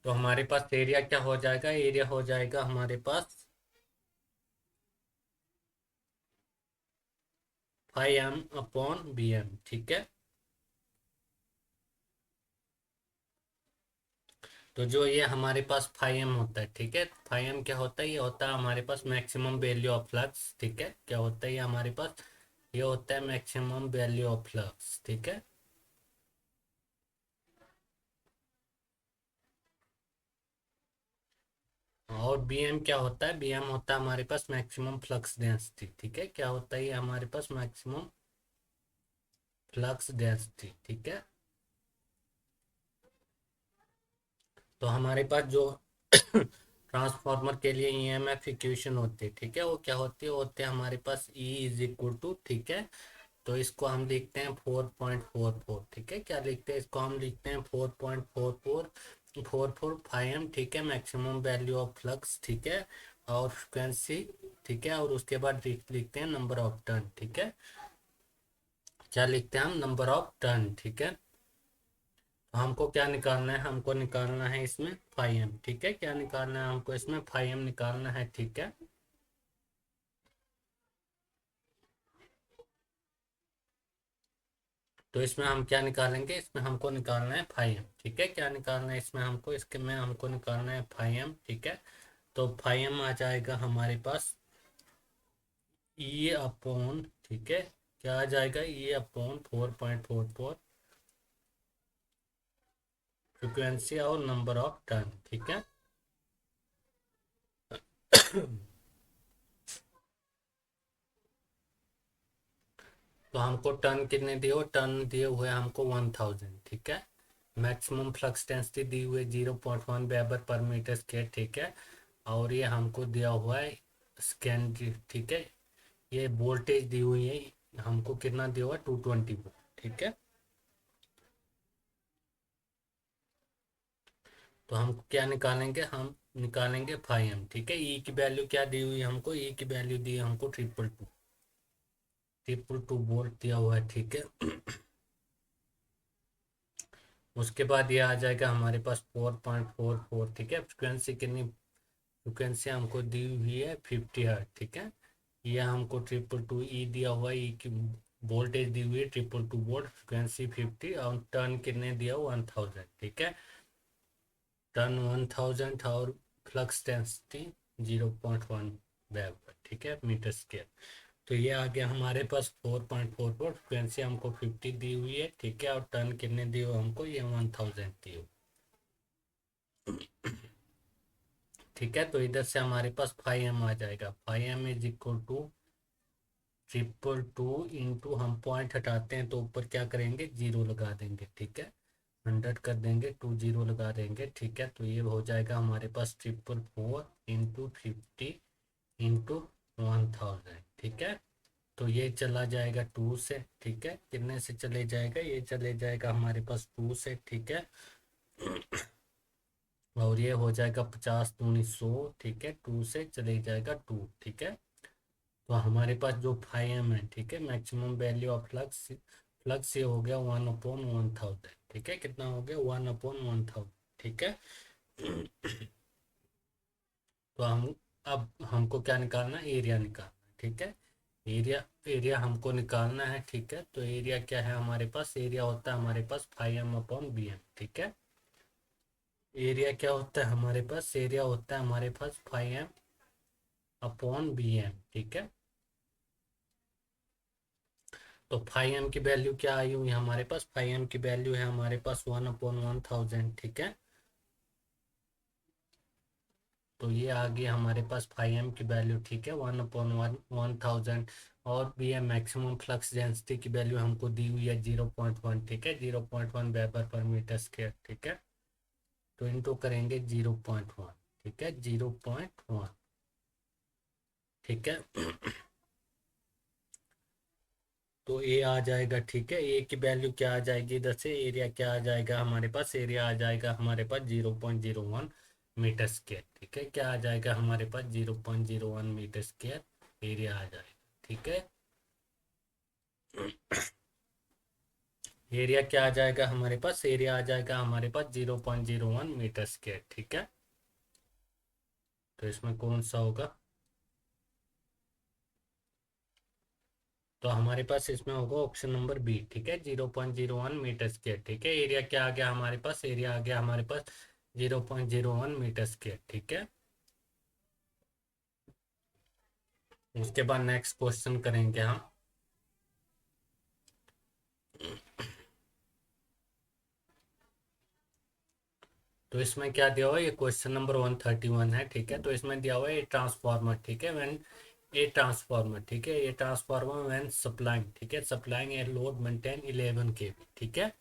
तो हमारे पास एरिया क्या हो जाएगा, एरिया हो जाएगा हमारे पास 5m/bm, ठीक है। तो जो ये हमारे पास 5m होता है, ठीक है, 5m क्या होता है, ये होता है हमारे पास मैक्सिमम वैल्यू ऑफ फ्लक्स, ठीक है। क्या होता है ये हमारे पास, ये होता है मैक्सिमम वैल्यू ऑफ फ्लक्स, ठीक है। और bm क्या होता है, bm होता है हमारे पास मैक्सिमम फ्लक्स डेंसिटी, ठीक है। क्या होता है ये हमारे पास मैक्सिमम फ्लक्स डेंसिटी, ठीक है। तो हमारे पास जो ट्रांसफार्मर के लिए ईएमएफ इक्वेशन होती है, ठीक है, वो क्या होती है, होते हैं हमारे पास E इज इक्वल टू, ठीक है। तो इसको हम लिखते हैं 4.44, ठीक है। क्या लिखते हैं इसको, हम लिखते हैं 4.4445, ठीक है, मैक्सिमम वैल्यू ऑफ फ्लक्स, ठीक है, और फ्रिक्वेंसी, ठीक है। और उसके बाद लिखते हैं नंबर ऑफ टर्न, ठीक है। क्या लिखते हैं हम, नंबर ऑफ टर्न, ठीक है। तो हमको क्या निकालना है, हमको निकालना है इसमें 5m, ठीक है। क्या निकालना है हमको इसमें 5m निकालना है, ठीक है। तो इसमें हम क्या निकालेंगे, इसमें हमको निकालना है 5m, ठीक है। क्या निकालना है इसमें हमको, इसके में हमको निकालना है 5m, ठीक है। तो 5m आ जाएगा हमारे पास E/, ठीक है। क्या आ जाएगा, E/4.44 फ्रिक्वेंसी और नंबर ऑफ टर्न, ठीक है। तो हमको टर्न कितने दिए हुए, टर्न दिए हुए हमको 1000, ठीक है। मैक्सिमम फ्लक्स डेंसिटी दी हुई है 0.1 वेबर पर मीटर स्क्वायर, ठीक है। और ये हमको दिया हुआ है स्कैन, ठीक है। ये वोल्टेज दी हुई है हमको, कितना दिया हुआ है 220 वोल्ट, ठीक है। तो हम क्या निकालेंगे, हम निकालेंगे 5M, ठीक है। ई की वैल्यू क्या दी हुई है हमको, ई की वैल्यू दी है हमको 222 वोल्ट दिया हुआ है, ठीक है। उसके बाद ये आ जाएगा हमारे पास 4.44, ठीक है। फ्रिक्वेंसी कितनी, फ्रिक्वेंसी हमको दी हुई है 50 हर्ट्ज, ठीक है। ये हमको 222 ई दिया हुआ है, ई की वोल्टेज दी हुई है 222 वोल्ट, फ्रिक्वेंसी 50, और टर्न कितने दिया हुआ 1000, ठीक है। टर्न 1000 और फ्लक्स डेंसिटी 0.1 वेबर, ठीक है, मीटर स्क्वायर। तो ये आ गया हमारे पास 4.44, फ्रिक्वेंसी हमको 50 दी हुई है, ठीक है। और टर्न कितने दिए हुए हमको, ये 1000 दिए हुए, ठीक है। तो इधर से हमारे पास 5M आ जाएगा, 5M is equal to 222 into, हम पॉइंट हटाते हैं तो ऊपर क्या करेंगे, जीरो लगा देंगे, ठीक है। 100 कर देंगे, 20 लगा देंगे, ठीक है। तो ये हो जाएगा हमारे पास 444 इंटू 50 इंटू 1000, ठीक है। तो ये चला जाएगा 2 से, ठीक है। कितने से चले जाएगा, ये चले जाएगा हमारे पास 2 से, ठीक है। और ये हो जाएगा 50 दूनी 100, ठीक है। 2 से चले जाएगा 2, ठीक है। तो हमारे पास जो 5M है, ठीक है, maximum value of flux, flux ये हो गया 1/1000, ठीक है। कितना हो गया, 1/1000, ठीक है। तो हम, अब हमको क्या निकालना है, एरिया निकालना है, ठीक है। एरिया, एरिया हमको निकालना है, ठीक है। तो एरिया क्या है हमारे पास, एरिया होता है हमारे पास 5M/BM, ठीक है। एरिया क्या होता है हमारे पास, एरिया होता है हमारे पास 5M/BM, ठीक है। तो 5M की वैल्यू क्या आई हुई है हमारे पास, 5M की वैल्यू है हमारे पास 1/1000, ठीक है। तो ये आ गया हमारे पास 5M की वैल्यू, ठीक है, 1/1000। और B M maximum flux density की वैल्यू हमको दी हुई है 0.1, ठीक है, 0.1 वेबर पर मीटर स्क्वायर, ठीक है। तो इनको करेंगे 0.1, ठीक है, 0.1, ठीक है। तो ए आ जाएगा, ठीक है। ए की वैल्यू क्या आ जाएगी, इधर से एरिया क्या आ जाएगा हमारे पास, एरिया आ जाएगा हमारे पास 0.01 मीटर स्क्वायर, ठीक है। क्या आ जाएगा हमारे पास 0.01 मीटर स्क्वायर एरिया आ जाएगा, ठीक है। एरिया क्या आ जाएगा हमारे पास, एरिया आ जाएगा हमारे पास 0.01 मीटर स्क्वायर, ठीक है। तो इसमें कौन सा होगा, तो हमारे पास इसमें होगा ऑप्शन नंबर बी, ठीक है, 0.01 मीटर स्क्वायर, ठीक है। एरिया क्या आ गया हमारे पास, एरिया आ गया हमारे पास 0.01 मीटर स्क्वायर, ठीक है। उसके बाद नेक्स्ट क्वेश्चन करेंगे हम। तो इसमें क्या दिया हुआ है, ये क्वेश्चन नंबर 131 है, ठीक है। तो इसमें दिया हुआ है, ये ट्रांसफार्मर, ठीक है, व्हेन ए ट्रांसफार्मर, ठीक है, ये ट्रांसफार्मर व्हेन सप्लाइंग, ठीक है, supplying a load maintain 11 kV, ठीक है,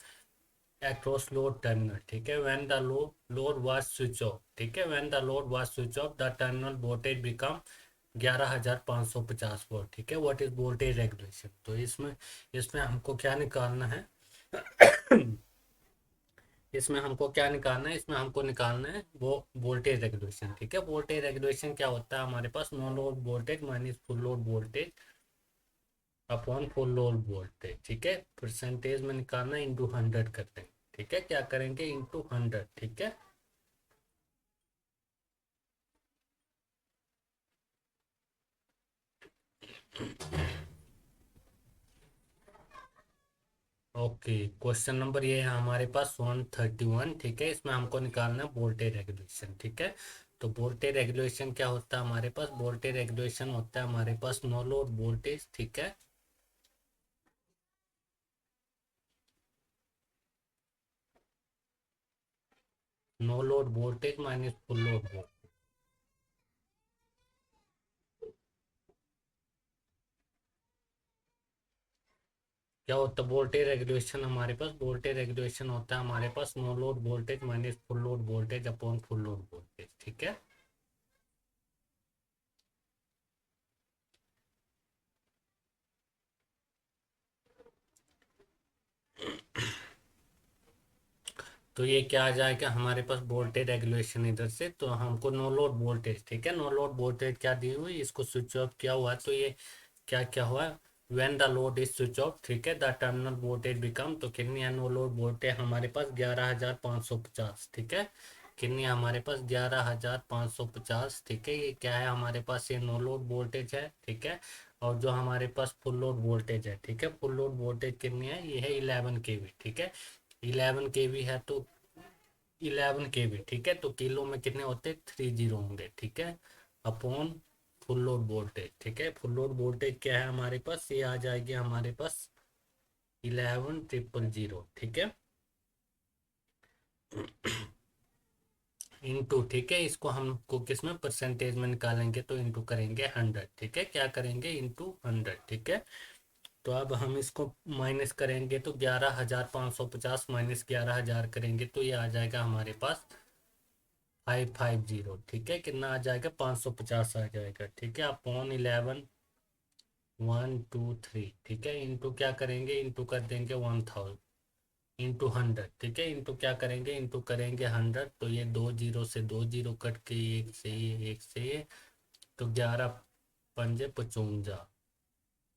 across load terminal, ठीक है। when the load was switch off, ठीक है, when the load was switch off the terminal voltage become 11550 volt, ठीक है। व्हाट इज वोल्टेज रेगुलेशन, तो इसमें, इसमें हमको क्या निकालना है, इसमें हमको क्या निकालना है, इसमें हमको निकालना है वो वोल्टेज रेगुलेशन, ठीक है। वोल्टेज रेगुलेशन क्या होता है हमारे पास, no load voltage minus full load voltage upon full load voltage, ठीक है। परसेंटेज में निकालना है, इंटू 100 करते हैं, ठीक है। क्या करेंगे, इंटू 100, ठीक है। ओके, क्वेश्चन नंबर ये है हमारे पास 131, ठीक है। इसमें हमको निकालना है वोल्टेज रेगुलेशन, ठीक है। तो वोल्टेज रेगुलेशन क्या होता है हमारे पास, वोल्टेज रेगुलेशन होता है हमारे पास नो लोड वोल्टेज, ठीक है, no load voltage minus full load voltage, क्या होता है वोल्टेज रेगुलेशन हमारे पास? वोल्टेज रेगुलेशन होता है हमारे पास no load voltage minus full load voltage upon full load voltage, ठीक है। तो ये क्या आ जाएगा हमारे पास वोल्टेज रेगुलेशन इधर से, तो हमको नो लोड वोल्टेज, ठीक है, नो लोड वोल्टेज क्या दी हुई, इसको स्विच ऑफ किया हुआ है, तो ये क्या क्या हुआ, when the load is switch off, ठीक है, द टर्मिनल वोल्टेज बिकम, तो कितनी है नो लोड वोल्टेज हमारे पास 11,550, ठीक है, कितनी है हमारे पास 11,550, ठीक है, ये क्या है हमारे पास, ये नो लोड वोल्टेज है, ठीक है। और जो हमारे पास फुल लोड वोल्टेज है, ठीक है, फुल लोड वोल्टेज कितनी है, ये है 11 kV, ठीक है, 11 kV है तो 11 kV, ठीक है, तो किलो में कितने होते 30 होंगे, ठीक है, अपॉन फुल लोड वोल्टेज, ठीक है, फुल लोड वोल्टेज क्या है हमारे पास, ये आ जाएगी हमारे पास 11,000, ठीक है, इनटू, ठीक है, इसको हमको किस में परसेंटेज में निकालेंगे, तो इनटू करेंगे 100, ठीक है, क्या करेंगे इंटू 100, ठीक है। तो अब हम इसको माइनस करेंगे तो 11,550 माइनस 11,000 करेंगे तो ये आ जाएगा हमारे पास 550, ठीक है, कितना आ जाएगा 550 आ जाएगा, ठीक है, अपॉन 11 1 2 3, ठीक है, इंटू क्या करेंगे, इंटू कर देंगे 1000 इंटू 100, ठीक है, इंटू क्या करेंगे, इंटू करेंगे 100, तो ये 2 जीरो से 2 जीरो कट के एक से ये एक से ये, तो 11 पंजे 55,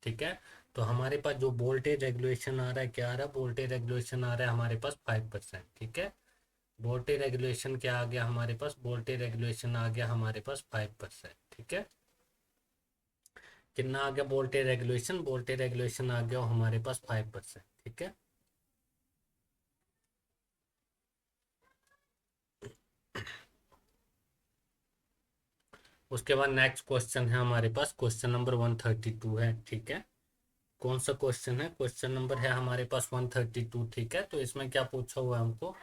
ठीक है। तो हमारे पास जो वोल्टेज रेगुलेशन आ रहा है क्या आ रहा है, वोल्टेज रेगुलेशन आ रहा है हमारे पास 5%, ठीक है, वोल्टेज रेगुलेशन क्या आ गया हमारे पास, वोल्टेज रेगुलेशन आ गया हमारे पास 5%, ठीक है, कितना आ गया वोल्टेज रेगुलेशन, वोल्टेज रेगुलेशन आ गया हमारे पास 5%, ठीक है। उसके बाद नेक्स्ट क्वेश्चन है हमारे पास, क्वेश्चन नंबर 132 है, ठीक है, कौन सा क्वेश्चन है, क्वेश्चन नंबर है हमारे पास 132, ठीक है, तो इसमें क्या पूछा हुआ है हमको,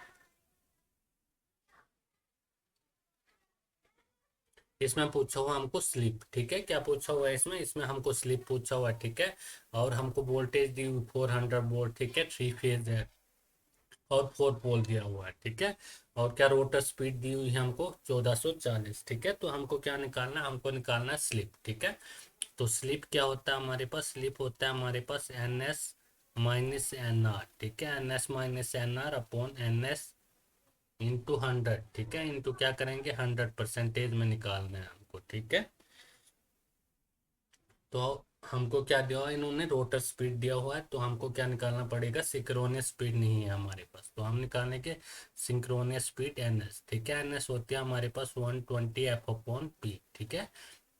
इसमें पूछा हुआ हमको स्लिप, ठीक है, क्या पूछा हुआ है इसमें, इसमें हमको स्लिप पूछा हुआ है, ठीक है, और हमको वोल्टेज दी 400 वोल्ट, ठीक है, 3 फेज है, और 4 पोल दिया हुआ है, ठीक है, और क्या रोटर स्पीड दी हुई है हमको 1440, ठीक है, तो हमको क्या निकालना है, हमको निकालना है स्लिप, ठीक है। तो स्लिप क्या होता है हमारे पास, स्लिप होता है हमारे पास NS-NR, ठीक है, NS-NR अपॉन NS इंटू 100, ठीक है, इंटू क्या करेंगे 100 परसेंटेज में निकालना है हमको, ठीक है। तो हमको क्या दिया हुआ है इन्होंने, रोटर स्पीड दिया हुआ है, तो हमको क्या निकालना पड़ेगा, सिंक्रोनस स्पीड नहीं है हमारे पास, तो हम निकालेंगे सिंक्रोनस स्पीड NS, ठीक है, NS होती है हमारे पास 120 F/P, ठीक है,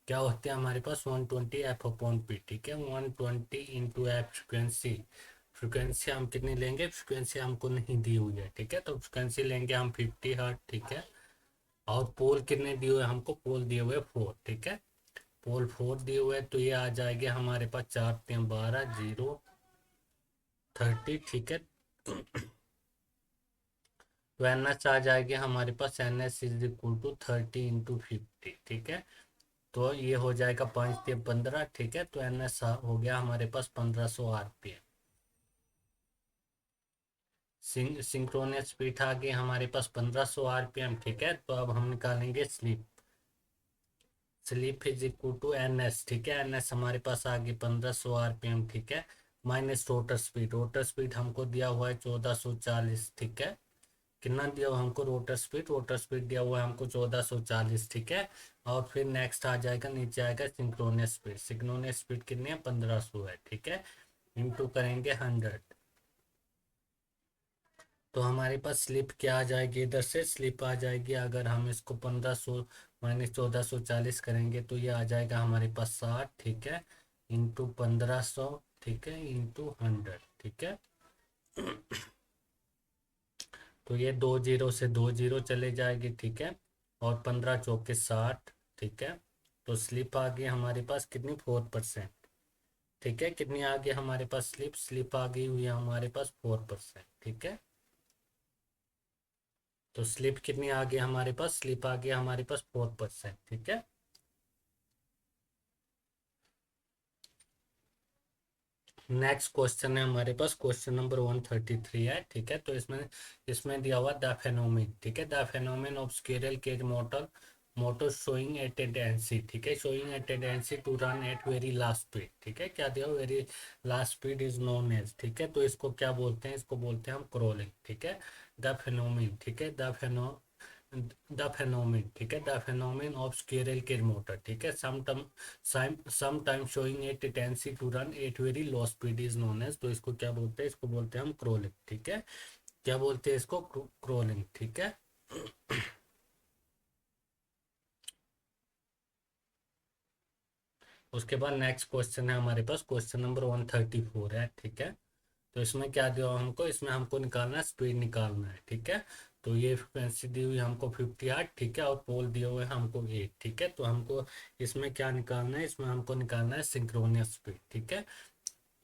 क्या होते हैं हमारे पास 120 F/P, ठीक है, 120 × फ्रिक्वेंसी, फ्रिक्वेंसी हम कितनी लेंगे, फ्रिक्वेंसी हमको नहीं दी हुई है, ठीक है, तो फ्रिक्वेंसी लेंगे हम 50 हर्ट्ज, ठीक है, और पोल कितने दिए हुए हमको, पोल दिए हुए 4, ठीक है, पोल 4 दिए हुए तो ये आ जाएंगे हमारे पास 4 3 12 0 30, ठीक है, तो NS आ जाएगी हमारे पास, NS इज इक्वल टू 30 × 50, ठीक है, तो ये हो जाएगा 5 3 15, ठीक है, तो NS हो गया हमारे पास 1500 RPM। सिंक्रोनस स्पीड आ गई हमारे पास 1500 RPM, ठीक है, तो अब हम निकालेंगे slip, slip is equal to NS, ठीक है, NS हमारे पास आ गई 1500 RPM, ठीक है, minus rotor speed, rotor speed हमको दिया हुआ है 1440, ठीक है, कितना दिया हुआ हमको रोटर स्पीड, रोटर स्पीड दिया हुआ है हमको 1440, ठीक है, और फिर नेक्स्ट आ जाएगा नीचे आएगा सिंक्रोनस स्पीड, सिंक्रोनस स्पीड कितनी है 1500 है, ठीक है, इंटू करेंगे 100, तो हमारे पास स्लिप क्या आ जाएगी, इधर से स्लिप आ जाएगी, अगर हम इसको 1500 माइनस 1440 करेंगे तो ये आ जाएगा हमारे पास 60, ठीक है, इंटू 1500, ठीक है, इंटू 100, ठीक है, तो ये 2 जीरो से 2 जीरो चले जाएगी, ठीक है, और 15 चौके 60, ठीक है, तो स्लिप आ गई हमारे पास कितनी 4%, ठीक है, कितनी आ गई हमारे पास स्लिप, स्लिप आ गई हुई है हमारे पास 4%, ठीक है, तो स्लिप कितनी आ गई हमारे पास, स्लिप आ गया हमारे पास 4%, ठीक है। नेक्स्ट क्वेश्चन है हमारे पास, क्वेश्चन नंबर 133 है, ठीक है। तो इसमें इसमें दिया हुआ द फेनोमेन, ठीक है, the phenomenon of squirrel cage motor motor showing a tendency, ठीक है, showing a tendency to run at very last speed, ठीक है, क्या दिया हुआ, very last speed is known as, ठीक है। तो इसको क्या बोलते हैं, इसको बोलते हैं हम क्रोलिंग, ठीक है। द फेनोमेन, ठीक है, द फेनोमेन, ठीक है, the phenomenon of squirrel cage motor, ठीक है, sometime showing a tendency to run at very low speed is known as, तो इसको क्या बोलते हैं, इसको बोलते हैं हम क्रोलिंग, ठीक है। क्या बोलते हैं इसको, क्रोलिंग, ठीक है। उसके बाद नेक्स्ट क्वेश्चन है हमारे पास, क्वेश्चन नंबर 134 है, ठीक है। तो इसमें क्या दिया हुआ हमको, इसमें हमको निकालना है, स्पीड निकालना है, ठीक है। तो ये फ्रीक्वेंसी दी हुई हमको 58, ठीक है, और पोल दिए हुए हमको 8, ठीक है। तो हमको इसमें क्या निकालना है, इसमें हमको निकालना है सिंक्रोनियस स्पीड, ठीक है।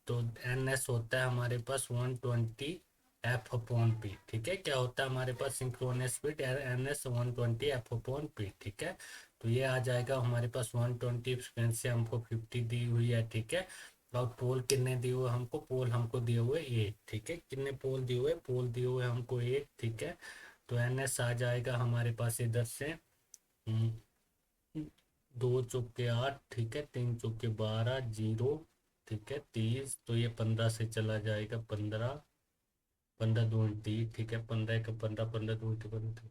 तो एन एस होता है हमारे पास 120 एफ अपॉन पी, ठीक है। क्या होता है हमारे पास synchronous speed, N S 120 F upon P, ठीक है। तो ये आ जाएगा हमारे पास 120, फ्रिक्वेंसी हमको 50 दी हुई है, ठीक है। और पोल कितने दिए हुए हमको, पोल हमको दिए हुए 8, ठीक है। कितने पोल दिए हुए, पोल दिए हुए हमको 8, ठीक है। तो एन एस आ जाएगा हमारे पास इधर से, हम्म, 2 चौके 8, ठीक है, 3 चौके 12, जीरो, ठीक है, 30, तो ये 15 से चला जाएगा, 15, 15 दूनी 30, ठीक है, 15 1 15, 15 दूनी 15,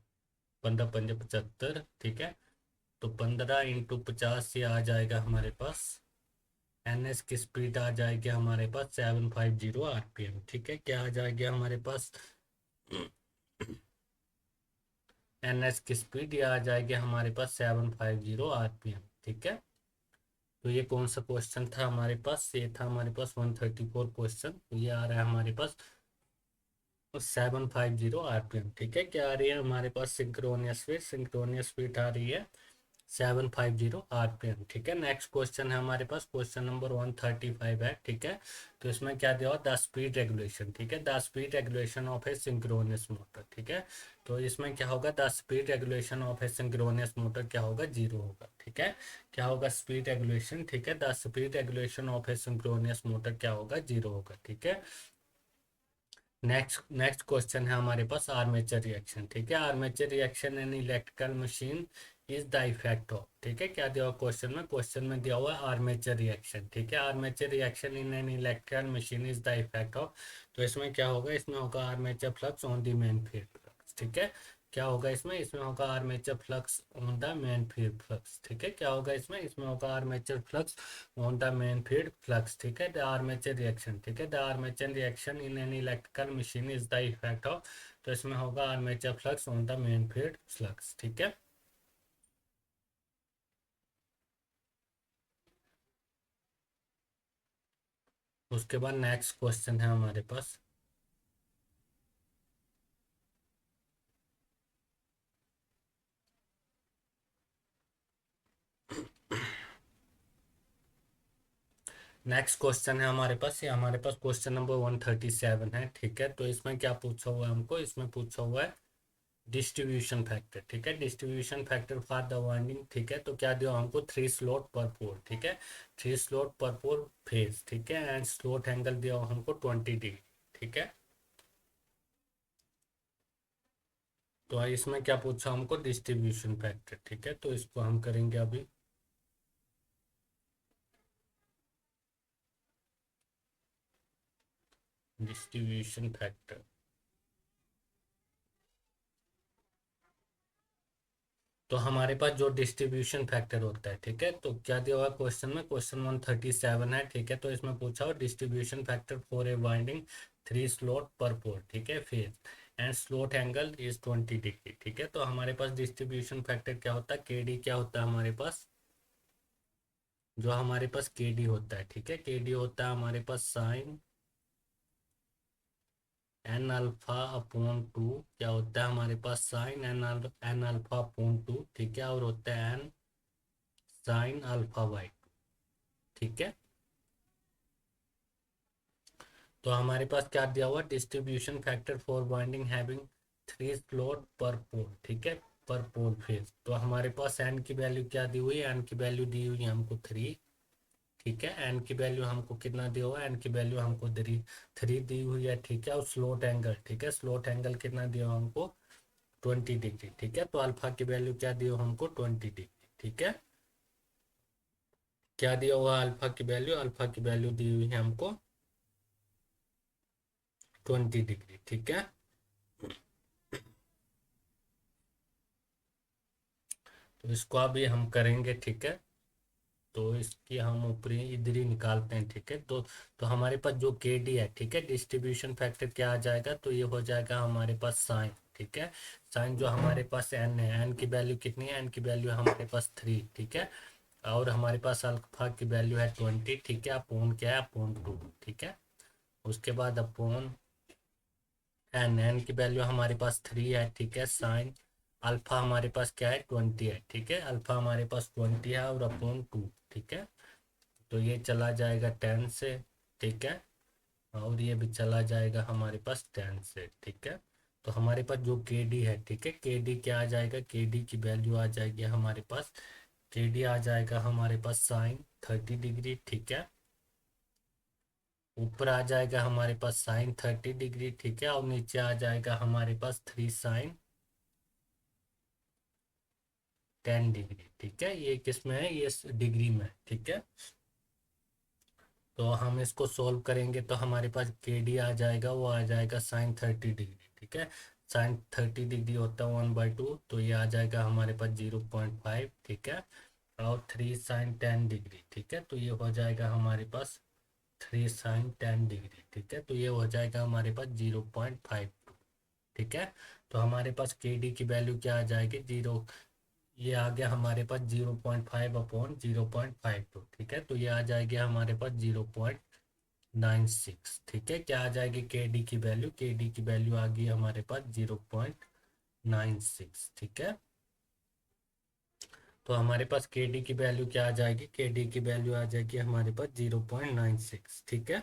15 5 75, ठीक है। तो 15 × 50 ये आ जाएगा हमारे पास, एन एस की स्पीड आ जाएगी हमारे पास 750 आरपीएम, ठीक है। क्या आ जाएगी हमारे पास, एन एस की स्पीड ये आ जाएगी हमारे पास 750 आरपीएम, ठीक है। तो ये कौन सा क्वेश्चन था हमारे पास, ये था हमारे पास 134 क्वेश्चन, ये आ रहा है हमारे पास 750 आरपीएम, ठीक है। क्या आ रही है हमारे पास, सिंक्रोनियस स्पीड आ रही है 750 आरपीएम, ठीक है। नेक्स्ट क्वेश्चन है हमारे पास, क्वेश्चन नंबर 135 है, ठीक है। तो इसमें क्या दिया हुआ, द स्पीड रेगुलेशन, ठीक है, the speed regulation of A synchronous motor, ठीक है। तो इसमें क्या होगा, the speed regulation of A synchronous motor क्या होगा, 0 होगा, ठीक है। क्या होगा स्पीड रेगुलेशन, ठीक है, the speed regulation of A synchronous motor क्या होगा, 0 होगा, ठीक है। नेक्स्ट क्वेश्चन है हमारे पास, आर्मेचर रिएक्शन, ठीक है, armature reaction in electrical machine is the effect of, ठीक है। क्या दिया हुआ क्वेश्चन में, क्वेश्चन में दिया हुआ है आर्मेचर रिएक्शन, ठीक है, armature reaction in an electrical machine is the effect of, तो इसमें क्या होगा, इसमें होगा armature flux on the main field flux, ठीक है। क्या होगा इसमें, इसमें होगा armature flux on the main field flux, ठीक है। क्या होगा इसमें, इसमें होगा armature flux on the main field flux, ठीक है। द आर्मेचर रिएक्शन, ठीक है, the armature reaction in an electrical machine is the effect of, तो इसमें होगा armature flux on the main field flux, ठीक है। उसके बाद नेक्स्ट क्वेश्चन है हमारे पास, नेक्स्ट क्वेश्चन है हमारे पास, ये हमारे पास क्वेश्चन नंबर 137 है, ठीक है। तो इसमें क्या पूछा हुआ है हमको, इसमें पूछा हुआ है डिस्ट्रीब्यूशन फैक्टर, ठीक है, distribution factor for the winding, ठीक है। तो क्या दिया हमको, 3 स्लॉट पर पोल, ठीक है, 3 स्लॉट पर पोल फेज, ठीक है, एंड स्लॉट एंगल दिया हुआ हमको 20 डिग्री, ठीक है। तो इसमें क्या पूछा हमको, डिस्ट्रीब्यूशन फैक्टर, ठीक है। तो इसको हम करेंगे अभी, डिस्ट्रीब्यूशन फैक्टर। तो हमारे पास जो डिस्ट्रीब्यूशन फैक्टर होता है, ठीक है, तो क्या दिया हुआ क्वेश्चन में, क्वेश्चन 137 है, ठीक है। तो इसमें पूछा हुआ distribution factor for a winding 3 slot पर पोल, ठीक है, phase and slot angle is 20 degree, ठीक है। तो हमारे पास डिस्ट्रीब्यूशन फैक्टर क्या होता है, के डी क्या होता है हमारे पास, जो हमारे पास के डी होता है, ठीक है, के डी होता है हमारे पास साइन एन अल्फा अपॉन 2, क्या होता है हमारे पास, साइन एन अल्फा अपॉन 2, ठीक है, और होता है एन साइन अल्फा बाई 2, ठीक है। तो हमारे पास क्या दिया हुआ, distribution factor for binding having 3 slot पर पोल, ठीक है, पर पोल फेज। तो हमारे पास एन की वैल्यू क्या दी हुई है, एन की वैल्यू दी हुई है हमको 3, ठीक है। एन की वैल्यू हमको कितना दिया हुआ है, एन की वैल्यू हमको 3 दी हुई है, ठीक है। और स्लोट एंगल, ठीक है, स्लोट एंगल कितना दिया हुआ हमको 20 डिग्री, ठीक है। तो अल्फा की वैल्यू क्या दी हो हमको 20 डिग्री, ठीक है। क्या दिया हुआ अल्फा की वैल्यू, अल्फा की वैल्यू दी हुई है हमको 20 डिग्री, ठीक है। तो इसको अभी हम करेंगे, ठीक है। तो इसकी हम ऊपरी इधर ही निकालते हैं, ठीक है। तो हमारे पास जो के डी है, ठीक है, डिस्ट्रीब्यूशन फैक्टर क्या आ जाएगा, तो ये हो जाएगा हमारे पास साइन, ठीक है। साइन जो हमारे पास एन है, एन की वैल्यू कितनी है, एन की वैल्यू हमारे पास 3, ठीक है। और हमारे पास अल्फा की वैल्यू है 20, ठीक है। अपोन क्या है, अपोन 2, ठीक है। उसके बाद अपोन एन, एन की वैल्यू हमारे पास 3 है, ठीक है। साइन अल्फा हमारे पास क्या है 20 है, ठीक है। अल्फा हमारे पास 20 है और अपोन 2, ठीक है। तो ये चला जाएगा 10 से, ठीक है। और ये भी चला जाएगा हमारे पास 10 से, ठीक है। तो हमारे पास जो के डी है, ठीक है, के डी क्या आ जाएगा, के डी की वैल्यू आ जाएगी हमारे पास, के डी आ जाएगा हमारे पास साइन 30 डिग्री, ठीक है। ऊपर आ जाएगा हमारे पास साइन 30 डिग्री, ठीक है। और नीचे आ जाएगा हमारे पास 3 साइन 10 डिग्री, ठीक है। ये किस में है, ये डिग्री में है, ठीक है। तो हम इसको सोल्व करेंगे तो हमारे पास के डी आ जाएगा, वो आ जाएगा साइन 30 डिग्री, ठीक है। साइन 30 डिग्री होता है 1/2, तो ये आ जाएगा हमारे पास 0.5, ठीक है। और 3 साइन 10 डिग्री, ठीक है। तो ये हो जाएगा हमारे पास 3 साइन 10 डिग्री, ठीक है। तो ये हो जाएगा हमारे पास 0.52, ठीक है। तो हमारे पास के डी की वैल्यू क्या आ जाएगी, जीरो, ये आ गया हमारे पास 0.5/0.52, ठीक है। तो ये आ जाएगी हमारे पास 0.96, ठीक है। क्या आ जाएगी के डी की वैल्यू, के डी की वैल्यू आ गई हमारे पास 0.96, ठीक है। तो हमारे पास के डी की वैल्यू क्या आ जाएगी, के डी की वैल्यू आ जाएगी हमारे पास 0.96, ठीक है।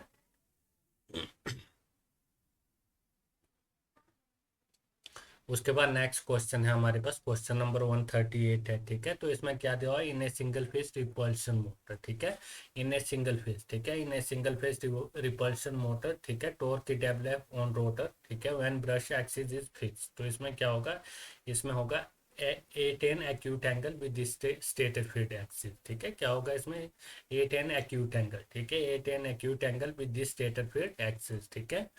उसके बाद नेक्स्ट क्वेश्चन है हमारे पास, क्वेश्चन नंबर 138 है, ठीक है। तो इसमें क्या दिया हुआ है, in a single phase repulsion motor, ठीक है। इन ए सिंगल फेज, ठीक है, in a single phase repulsion motor, ठीक है। टॉर्क की डेवलप ऑन रोटर, ठीक है, when brush axis is fix. तो इसमें क्या होगा, इसमें होगा A10 acute angle with the stated field axis, ठीक है। क्या होगा इसमें, A10 acute angle, ठीक है, A10 acute angle with the stated field axis, ठीक है।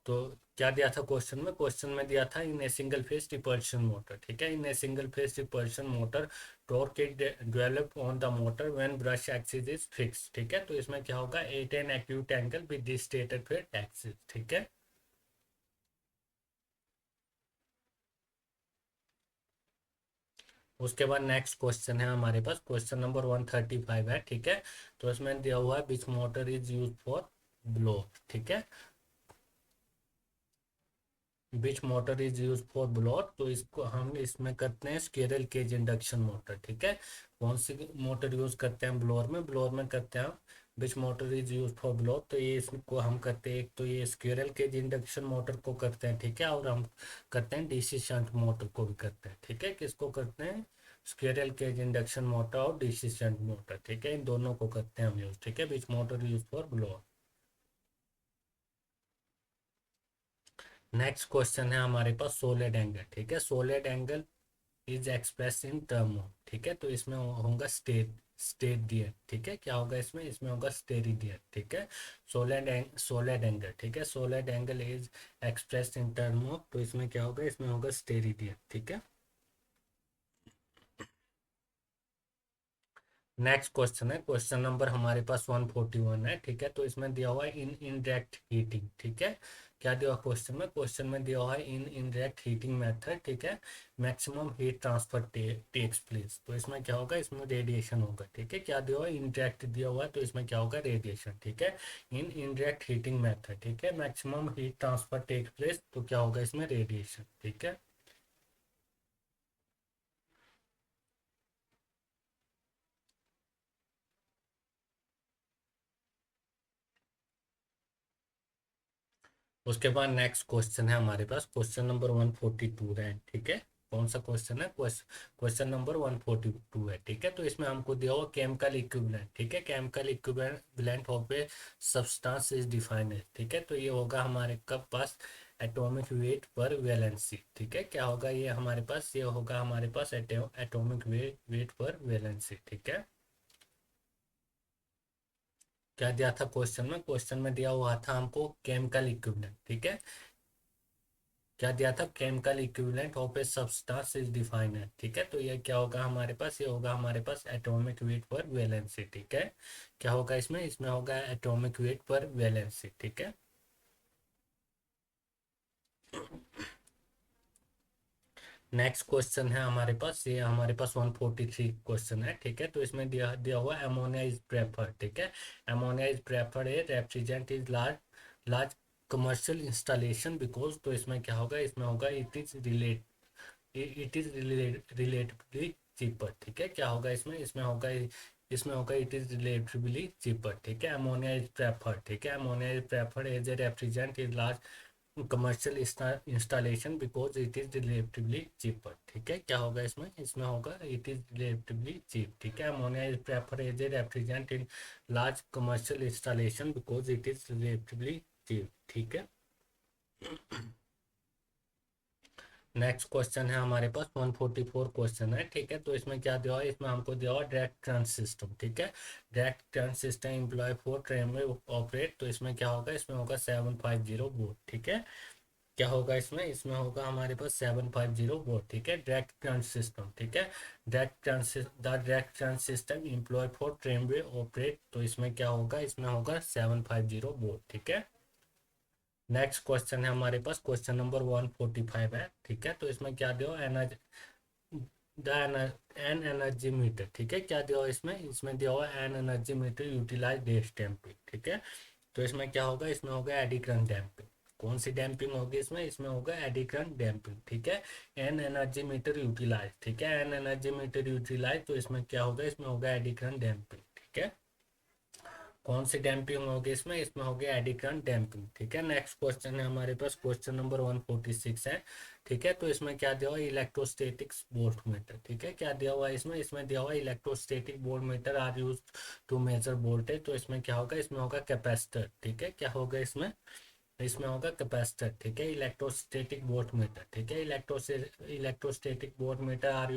तो क्या दिया था क्वेश्चन में, क्वेश्चन में दिया था in a single phase repulsion motor, ठीक है। In a single phase repulsion motor torque develop on the motor when brush axis is fix, ठीक है। तो इसमें क्या होगा, 8 acute angle with the stated field axis, ठीक है। उसके बाद नेक्स्ट क्वेश्चन है हमारे पास, क्वेश्चन नंबर 135 है, ठीक है। तो इसमें दिया हुआ है which motor is use for blow, ठीक है। Which motor is use for blower, तो इसको हम इसमें करते हैं स्क्विरल केज इंडक्शन मोटर, ठीक है। कौन सी मोटर यूज करते हैं ब्लोअर में, ब्लोअर में करते हैं which motor is use for blower, तो ये इसको हम करते हैं, एक तो ये स्क्विरल केज इंडक्शन मोटर को करते हैं, ठीक है। और हम करते हैं डीसी शंट मोटर को भी करते हैं, ठीक है। किसको करते हैं, स्क्विरल केज इंडक्शन मोटर और डीसी शंट मोटर, ठीक है, इन दोनों को करते हैं हम यूज, ठीक है। Which motor use for blower. Next question है हमारे पास सोलिड एंगल, ठीक है। Solid angle is express in term of, ठीक है। तो इसमें होगा स्टेडियन, ठीक है। क्या होगा इसमें, इसमें होगा स्टेरिडियन, ठीक है। सोलिड एंगल, ठीक है, solid angle is express in term of, तो इसमें क्या होगा, इसमें होगा स्टेरिडियन, ठीक है। नेक्स्ट क्वेश्चन है, क्वेश्चन नंबर हमारे पास 141 है, ठीक है। तो इसमें दिया हुआ है इन इनडायरेक्ट हीटिंग, ठीक है। क्या दिया हुआ क्वेश्चन में, क्वेश्चन में दिया हुआ है इन इनडायरेक्ट हीटिंग मेथड, ठीक है, maximum heat transfer takes place. तो इसमें क्या होगा, इसमें रेडिएशन होगा, ठीक है। क्या दिया हुआ है, इनडायरेक्ट दिया हुआ है, तो इसमें क्या होगा, रेडिएशन, ठीक है। इन इनडायरेक्ट हीटिंग मेथड, ठीक है, maximum heat transfer takes place, तो क्या होगा इसमें, रेडिएशन, ठीक है। उसके बाद नेक्स्ट क्वेश्चन है हमारे पास, क्वेश्चन नंबर 142 है, ठीक है। कौन सा क्वेश्चन है? क्वेश्चन नंबर 142 है, ठीक है। तो इसमें हमको दिया हुआ केमिकल इक्विवेलेंट, ठीक है, chemical equivalent of a substance is defined है, ठीक है। तो ये होगा हमारे कब पास एटॉमिक वेट पर वैलेंसी, ठीक है। क्या होगा ये हमारे पास? ये होगा हमारे पास एटॉमिक वेट पर वैलेंसी, ठीक है। क्या दिया था क्वेश्चन में? क्वेश्चन में दिया हुआ था हमको केमिकल इक्विवेलेंट, ठीक है। क्या दिया था? Chemical equivalent of a substance is defined है, ठीक है। तो ये क्या होगा हमारे पास? ये होगा हमारे पास एटॉमिक वेट पर वैलेंसी, ठीक है। क्या होगा इसमें? इसमें होगा एटॉमिक वेट पर वैलेंसी, ठीक है। नेक्स्ट क्वेश्चन है हमारे पास, ये हमारे पास 143 क्वेश्चन है, ठीक है। तो इसमें दिया दिया हुआ अमोनिया इज प्रेफर्ड, ठीक है। Ammonia is preferred A refrigerant is large large commercial installation because, तो इसमें क्या होगा? इसमें होगा इट इज रिलेटिवली चीपर, ठीक है। क्या होगा इसमें? इसमें होगा इट इज रिलेटिवली चीपर, ठीक है। अमोनिया इज प्रेफर्ड, ठीक है। Ammonia is preferred as a refrigerant is large commercial installation because it is relatively cheaper, ठीक है। क्या होगा इसमें? इसमें होगा इट इज रिलेटिवली चीप, ठीक है। Ammonia is preferred as a refrigerant in large commercial installation because it is relatively cheap, ठीक है। नेक्स्ट क्वेश्चन है हमारे पास 144 क्वेश्चन है, ठीक है। तो इसमें क्या दिया हुआ है? इसमें हमको दिया हुआ डायरेक्ट ट्रांस सिस्टम, ठीक है। Direct trans system employ for train में ऑपरेट, तो इसमें क्या होगा? इसमें होगा 750 वोट, ठीक है। क्या होगा इसमें? इसमें होगा हमारे पास 750 वोट, ठीक है। डायरेक्ट ट्रांस सिस्टम, ठीक है। Direct trans system employ for train way operate, तो इसमें क्या होगा? इसमें होगा 750 वोट, ठीक है। नेक्स्ट क्वेश्चन है हमारे पास, क्वेश्चन नंबर 145 है, ठीक है। तो इसमें क्या दिया? एनर्जी एन एनर्जी मीटर, ठीक है। क्या दिया हुआ इसमें? इसमें दिया हुआ an energy meter utilizes damping, ठीक है। तो इसमें क्या होगा? इसमें होगा एडी करंट डैम्पिंग। कौन सी डैम्पिंग होगी इसमें? इसमें होगा एडी करंट डैम्पिंग, ठीक है। एन एनर्जी मीटर यूटिलाइज, ठीक है। एन एनर्जी मीटर यूटिलाइज, तो इसमें क्या होगा? इसमें होगा एडी करंट डैम्पिंग, ठीक है। कौन सी डैम्पिंग होगी इसमें? इसमें होगी एडी करंट डैम्पिंग, ठीक है। नेक्स्ट क्वेश्चन है हमारे पास, क्वेश्चन नंबर 146 है, ठीक है। तो इसमें क्या दिया हुआ? इलेक्ट्रोस्टैटिक्स वोल्ट मीटर, ठीक है। क्या दिया हुआ है इसमें? इसमें दिया हुआ electrostatic voltmeter are use to measure voltage, तो इसमें क्या होगा? इसमें होगा कैपेसिटर, ठीक है। क्या होगा इसमें? इसमें होगा कैपेसिटर, ठीक है। इलेक्ट्रोस्टैटिक वोल्ट मीटर, ठीक है। Electrostatic voltmeter are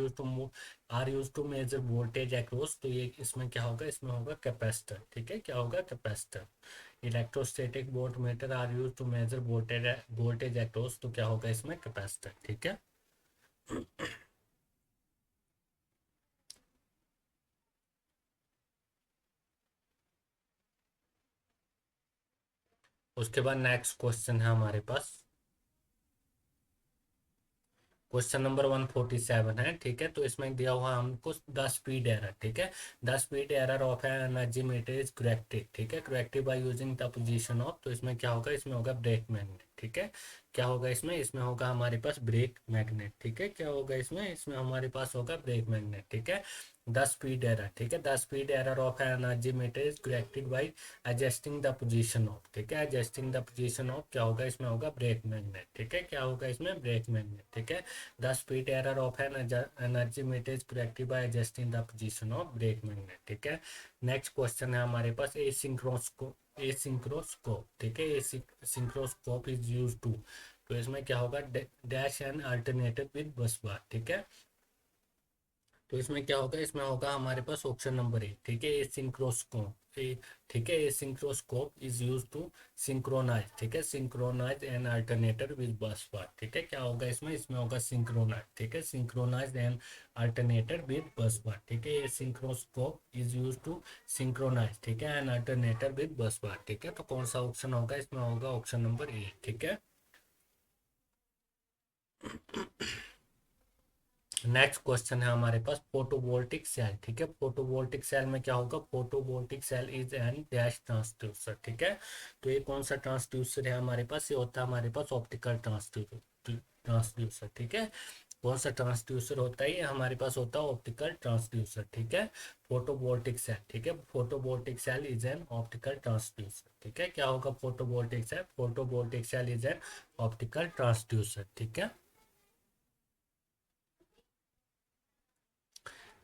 use to measure voltage across, तो ये इसमें क्या होगा? इसमें होगा कैपेसिटर, ठीक है। क्या होगा? Capacitor. Electrostatic voltmeter are use to measure voltage across, तो क्या होगा इसमें? कैपेसिटर, ठीक है। उसके बाद नेक्स्ट क्वेश्चन है हमारे पास, क्वेश्चन नंबर 147 है, ठीक है। तो इसमें दिया हुआ हमको द स्पीड एरर, ठीक है। The speed error of energy meter is corrected, ठीक है। Corrected by using the position of, तो इसमें क्या होगा? इसमें होगा ब्रेक मैग्नेट, ठीक है। क्या होगा इसमें? इसमें होगा हमारे पास ब्रेक मैग्नेट, ठीक है। क्या होगा इसमें? इसमें हमारे पास होगा ब्रेक मैग्नेट, ठीक है। द स्पीड एरर, ठीक है। The speed error of energy meter is corrected bye adjusting the position of, ठीक है। एडजस्टिंग द पोजीशन ऑफ, क्या होगा इसमें? होगा ब्रेक मैग्नेट, ठीक है। क्या होगा इसमें? ब्रेक मैग्नेट, ठीक है। The speed error of an energy meter is corrected by adjusting the position of brake magnet, ठीक है। नेक्स्ट क्वेश्चन है हमारे पास एसिंक्रोस्कोप, ठीक है। एसिंक्रोस्कोप इज यूज टू, तो इसमें क्या होगा? डैश एंड अल्टरनेटिव विद बस बार, ठीक है। तो इसमें क्या होगा? इसमें होगा हमारे पास ऑप्शन नंबर ए, ठीक है। ठीक है। एसिंक्रोस्कोप इज यूज टू सिंक्रोनाइज, ठीक है। सिंक्रोनाइज एन अल्टरनेटर विद बस बार, ठीक है। क्या होगा इसमें? इसमें होगा सिंक्रोनाइज, ठीक है। सिंक्रोनाइज एन अल्टरनेटर विद बस बार, ठीक है। एसिंक्रोस्कोप इज यूज टू सिंक्रोनाइज, ठीक है, एन अल्टरनेटर विद बस बार, ठीक है। तो कौन सा ऑप्शन होगा इसमें? होगा ऑप्शन नंबर ए, ठीक है। नेक्स्ट क्वेश्चन है हमारे पास फोटोवोल्टिक सेल, ठीक है। फोटोवोल्टिक सेल में क्या होगा? Photovoltaic cell is an dash transducer, ठीक है। तो ये कौन सा ट्रांसड्यूसर है हमारे पास? ये होता है हमारे पास ऑप्टिकल ट्रांसड्यूसर, ठीक है। कौन सा ट्रांसड्यूसर होता है? ये हमारे पास होता है ऑप्टिकल ट्रांसड्यूसर, ठीक है। फोटोवोल्टिक सेल, ठीक है। Photovoltaic cell is an optical transducer, ठीक है। क्या होगा? Photovoltaic cell, photovoltaic cell is an optical transducer, ठीक है।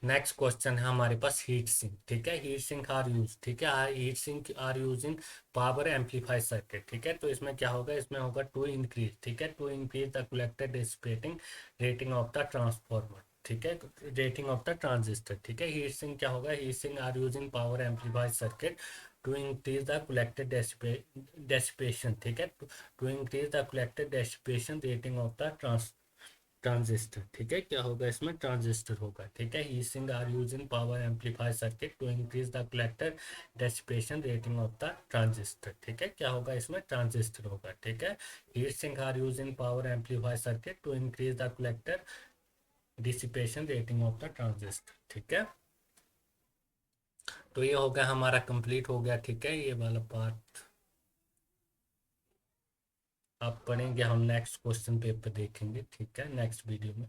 नेक्स्ट क्वेश्चन है हमारे पास हीट सिंक, ठीक है। हीट सिंक आर यूज, ठीक है, heat sink are use in power amplify circuit, ठीक है। तो इसमें क्या होगा, इसमें होगा टू इंक्रीज, ठीक है, to increase the collected dissipating rating of the transformer, ठीक है, रेटिंग ऑफ द ट्रांजिस्टर, ठीक है। हीट सिंक क्या होगा, heat sink are use in power amplify circuit to increase the collected dissipation, ठीक है, to increase the collected dissipation rating of the transistor, ठीक है। क्या होगा इसमें, ट्रांजिस्टर होगा, ठीक है। Heat sink are use in power amplifier circuit to increase the collector dissipation rating of the transistor, ठीक है। क्या होगा इसमें, ट्रांजिस्टर होगा, ठीक है। Heat sink are use in power amplifier circuit to increase the collector dissipation rating of the transistor, ठीक है। तो ये हो गया हमारा कंप्लीट हो गया, ठीक है, ये वाला पार्ट। आप पढ़ेंगे, हम नेक्स्ट क्वेश्चन पेपर देखेंगे, ठीक है, नेक्स्ट वीडियो में।